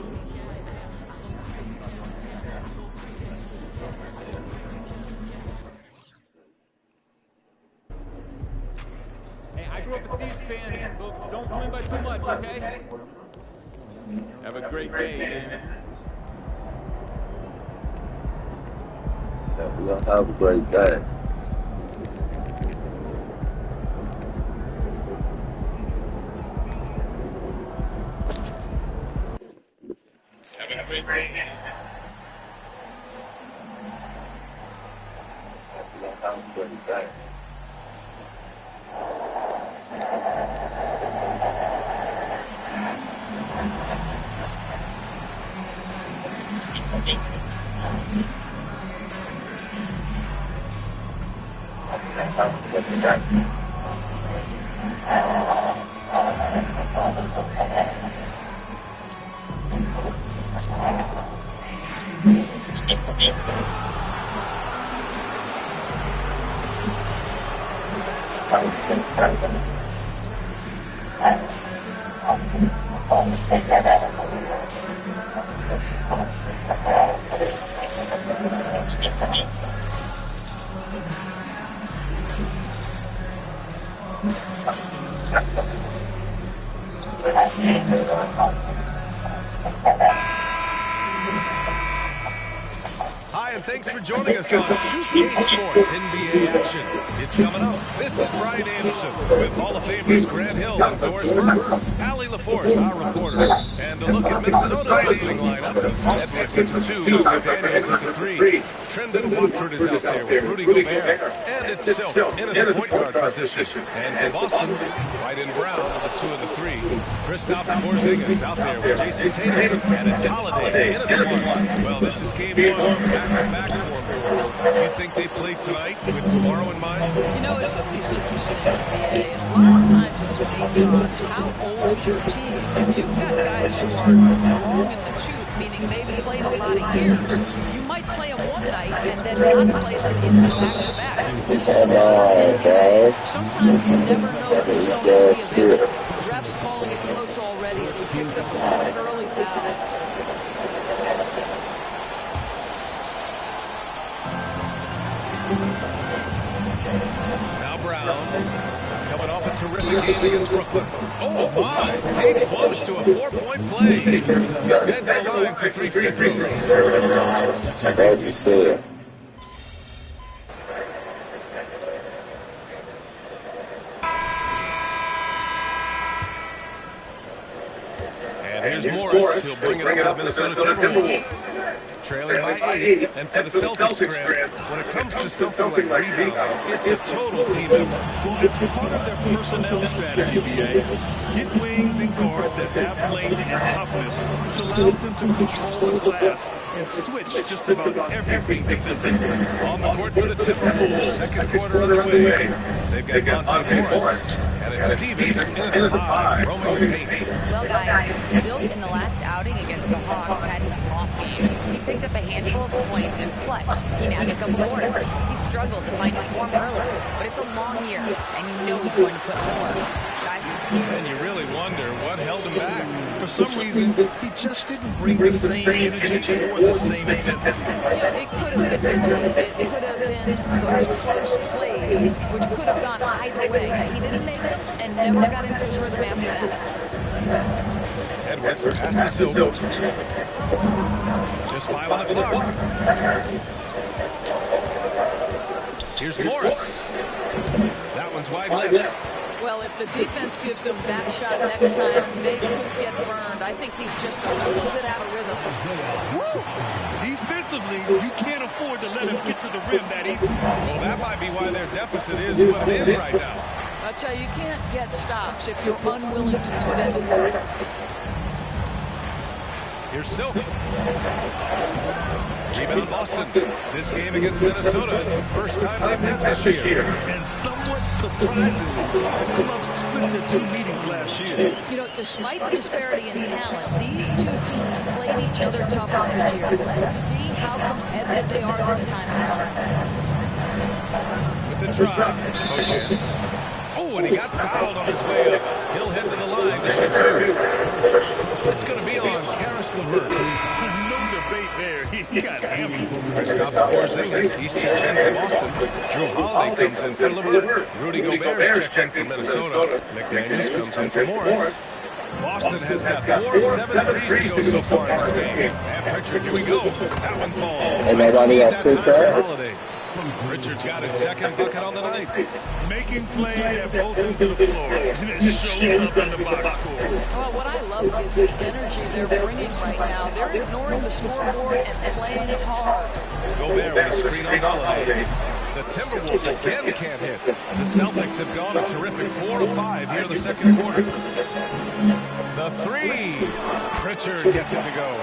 Hey, I grew up a Chiefs fan, but don't win by too much, okay? Have a great day, man. Yeah, we're gonna have a great day. Having a great day. We're gonna have a great day. Hi, and thanks for joining us on 2K Sports NBA action. It's coming up. This is Brian Anderson with Hall of Famers Grant Hill and Doris Burke, Allie LaForce, our reporter, and a look at Minnesota's opening lineup. Edwards at the 2, McDaniels at the 3. Trendon Watford is out there with Rudy Gobert, and it's Silk in at the point guard position. And for Boston, White and Brown with the 2 and the 3. Kristaps Porzingis out there with Jason Tatum, and it's Holiday in at the 1. Well, this is game 1, back-to-back form doors. You think they play tonight with tomorrow in mind? You know, it's always interesting in the NBA, and a lot of times it's based on how old is your team. If you've got guys who are long in the tooth, meaning they've played a lot of years. You might play them one night and then not play them in the back-to-back. This is NBA. Sometimes you never know who's going to be available. The ref's calling it close already as he picks up a quick early foul. Now Brown, coming off a terrific game against Brooklyn. Oh my, came close to a 4-point play. Gets head to the line for 3 free throws. Glad you see it. And here's Morris. He'll bring it up to the Minnesota Timberwolves. Trailing by 8, and for the Celtics, Grant, when it comes to something like rebounding, it's a total team effort. Well, it's part of their personnel strategy, BA. Get wings and guards that have length and toughness, which allows them to control the glass and switch just about everything defensively. On the court for the Timberwolves, second quarter underway. They've got Monte Morris, and it's Stevens in at the 5, roaming the paint. Well, guys, Silk in the last outing against the Hawks had an off game. He picked up a handful of points, and plus, he nabbed a couple boards. He struggled to find his form early, but it's a long year, and you know he's going to put more. Guys? And you really wonder what held him back. For some reason, he just didn't bring the same energy or the same intensity. Yeah, it could have been fatigue. It could have been those close plays, which could have gone either way. He didn't make them and never got into his rhythm after that. Edwards pass to Silk. Just 5 on the clock. Here's Morris. That one's wide left. Well, if the defense gives him that shot next time, they could get burned. I think he's just a little bit out of rhythm. Woo! Defensively, you can't afford to let him get to the rim that easy. Well, that might be why their deficit is what it is right now. I tell you, you can't get stops if you're unwilling to put in the work. Here's Silk. Rebound Boston. This game against Minnesota is the first time they've met this year. And somewhat surprisingly, the club split their 2 meetings last year. You know, despite the disparity in talent, these two teams played each other tough last year. Let's see how competitive they are this time around. With the drive, Bojan. Oh, and he got fouled on his way up. He'll head to the line to shoot 2. It's going to be on Karis LeVert. There's no debate there. He got hammered. Kristaps Porzingis, he's checked in for Boston. Drew Holiday comes in for LeVert. Rudy Gobert's checked in for Minnesota. McDaniels comes in for Morris. Boston has got 4 of 7 threes to go so far in this game. And Pritchard, here we go. That one falls. And nobody got two Holiday. Richard's got his second bucket on the night. Making plays at both ends of the floor. And it shows up in the box score. Well, what I love is the energy they're bringing right now. They're ignoring the scoreboard and playing hard. Gobert with a screen on Holiday. The Timberwolves again can't hit. The Celtics have gone a terrific 4 of 5 here in the second quarter. The 3. Pritchard gets it to go.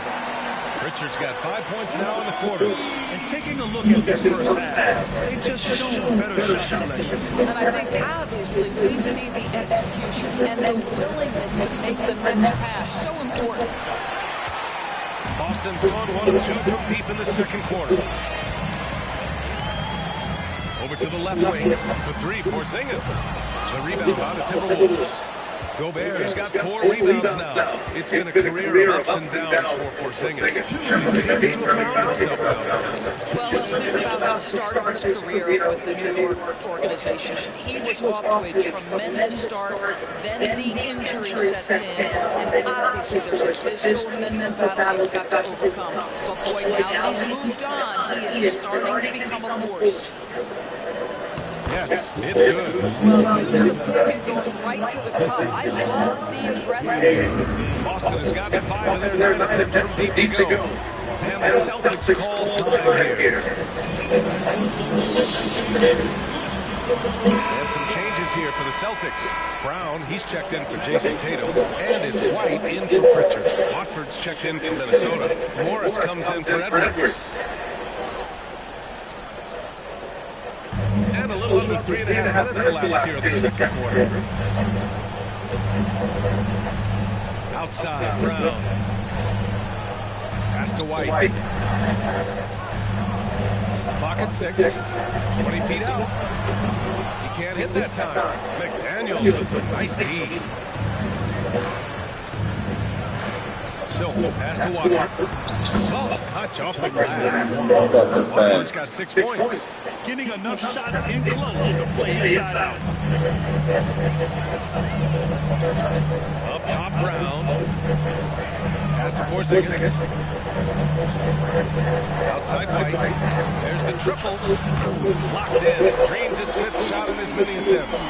Pritchard's got 5 points now in the quarter. And taking a look at this first half, they've just shown better shot selection. And I think obviously we see the execution and the willingness to make the next pass so important. Boston's gone 1 of 2 from deep in the second quarter. Over to the left wing for 3, Porzingis. The rebound by the Timberwolves. Gobert's got 4 rebounds now. It's been a career of ups and downs for Porzingis. He seems to have found himself nowadays. Well, let's think about the start of his career with the New York organization. He was off to a tremendous start. Then the injury sets in. And obviously there's a physical and mental battle he's got to overcome. But boy, now that he's moved on, he is starting to become a force. Yes, it's good. Well, use the pick and going right to the cup. I love the aggressiveness. Boston has got 5 of their 9 attempts from deep to go. And the Celtics call time here. And some changes here for the Celtics. Brown, he's checked in for Jason Tatum. And it's White in for Pritchard. Watford's checked in for Minnesota. Morris comes in for Edwards. And a little under 3.5 minutes elapsed here in the second quarter. Outside, Brown. Pass to White. Clock at 6. 20 feet out. He can't hit that time. McDaniels with some nice D. Silk, pass to Watford. Soft touch off the glass. Watford's got 6 points. Getting enough shots in close to play inside out. Up top, Brown. Pass to Porzingis. Outside White. There's the triple. He's locked in. Drains his 5th shot in his many attempts.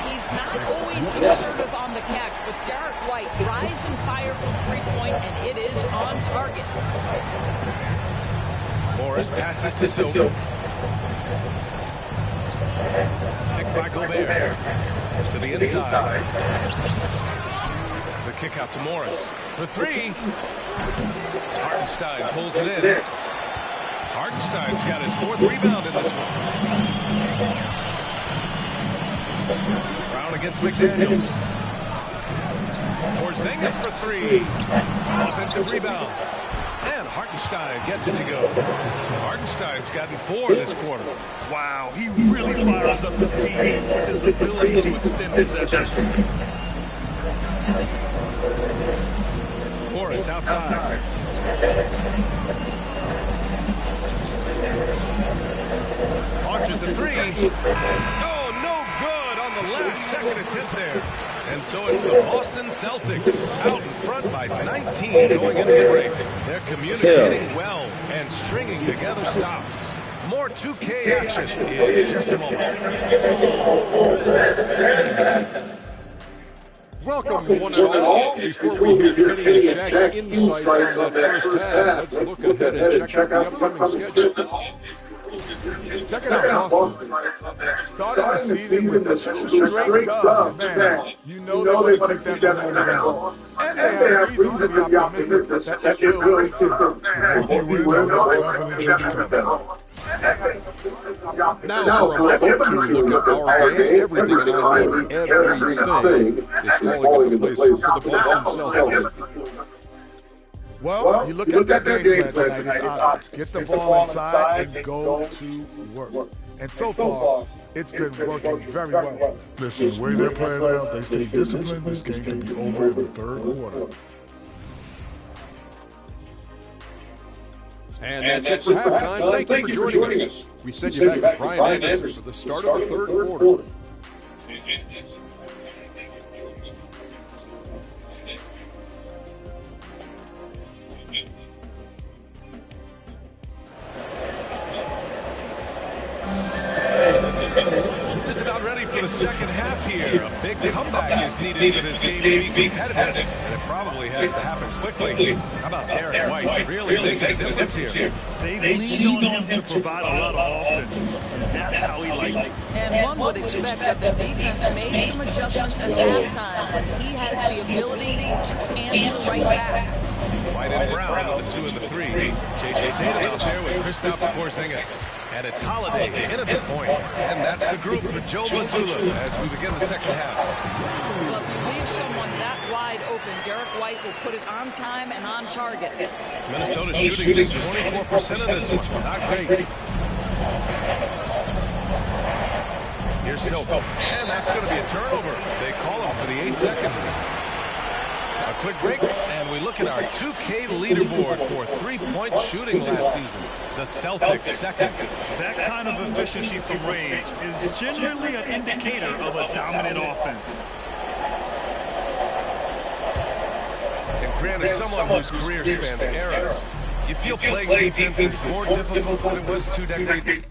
He's not always assertive on the catch, but Derek White rise and fire from three-point, and it is on target. Morris passes to Silver. Picked by Gobert. To the inside. The kick out to Morris. For 3. Hartenstein pulls it in. Hartenstein's got his 4th rebound in this one. Brown against McDaniels. Porzingis for 3. Offensive rebound. And Hartenstein gets it to go. Hartenstein's gotten 4 this quarter. Wow, he really fires up his team with his ability to extend possession. Morris outside. Launches a 3. Oh, no good on the last second attempt there. And so it's the Boston Celtics out in front by 19 going into the break. They're communicating well and stringing together stops. More 2K action in just a moment. Welcome, one and all. Before we hear Kenny and Shaq's insights on that first half, let's look ahead and check out the upcoming schedule. Check it out, Boston. Starting the season with a straight dub, man. You know they want to keep that momentum. And they have reason to be optimistic that it will continue. Now for a moment to look at our game. Everything and I mean everything is falling into place for the Boston Celtics. Well, you look at that game plan tonight, it's obvious. Get the ball inside and go to work. And so far, it's been working very well. Listen, the way they're playing out, they stay disciplined. This game can be over in the 3rd quarter. And that's it for halftime. Thank you for joining us. We send you back to Brian Anderson for the start of the 3rd quarter. Just about ready for the second half here. A big comeback is needed for this game to be competitive, and it probably has to happen quickly. How about Derek White? Really making a difference here. They've leaned on him to provide a lot of offense, and that's how he likes it. And one would expect that the defense made some adjustments at halftime, but he has the ability to answer right back. White and Brown with the 2 and the 3. Jason Tatum out there with Kristaps Porzingis. And it's Holiday in at the point. And that's the group for Joe Mazzulla as we begin the second half. Well, if you leave someone that wide open, Derek White will put it on time and on target. Minnesota shooting just 24% of this one. Not great. Here's Silk. And that's going to be a turnover. They call him for the 8 seconds. A quick break, and we look at our 2K leaderboard for three-point shooting last season. The Celtics second. That kind of efficiency from range is generally an indicator of a dominant offense. And Grant, as someone whose career spanned eras, you feel playing defense is more difficult than it was 2 decades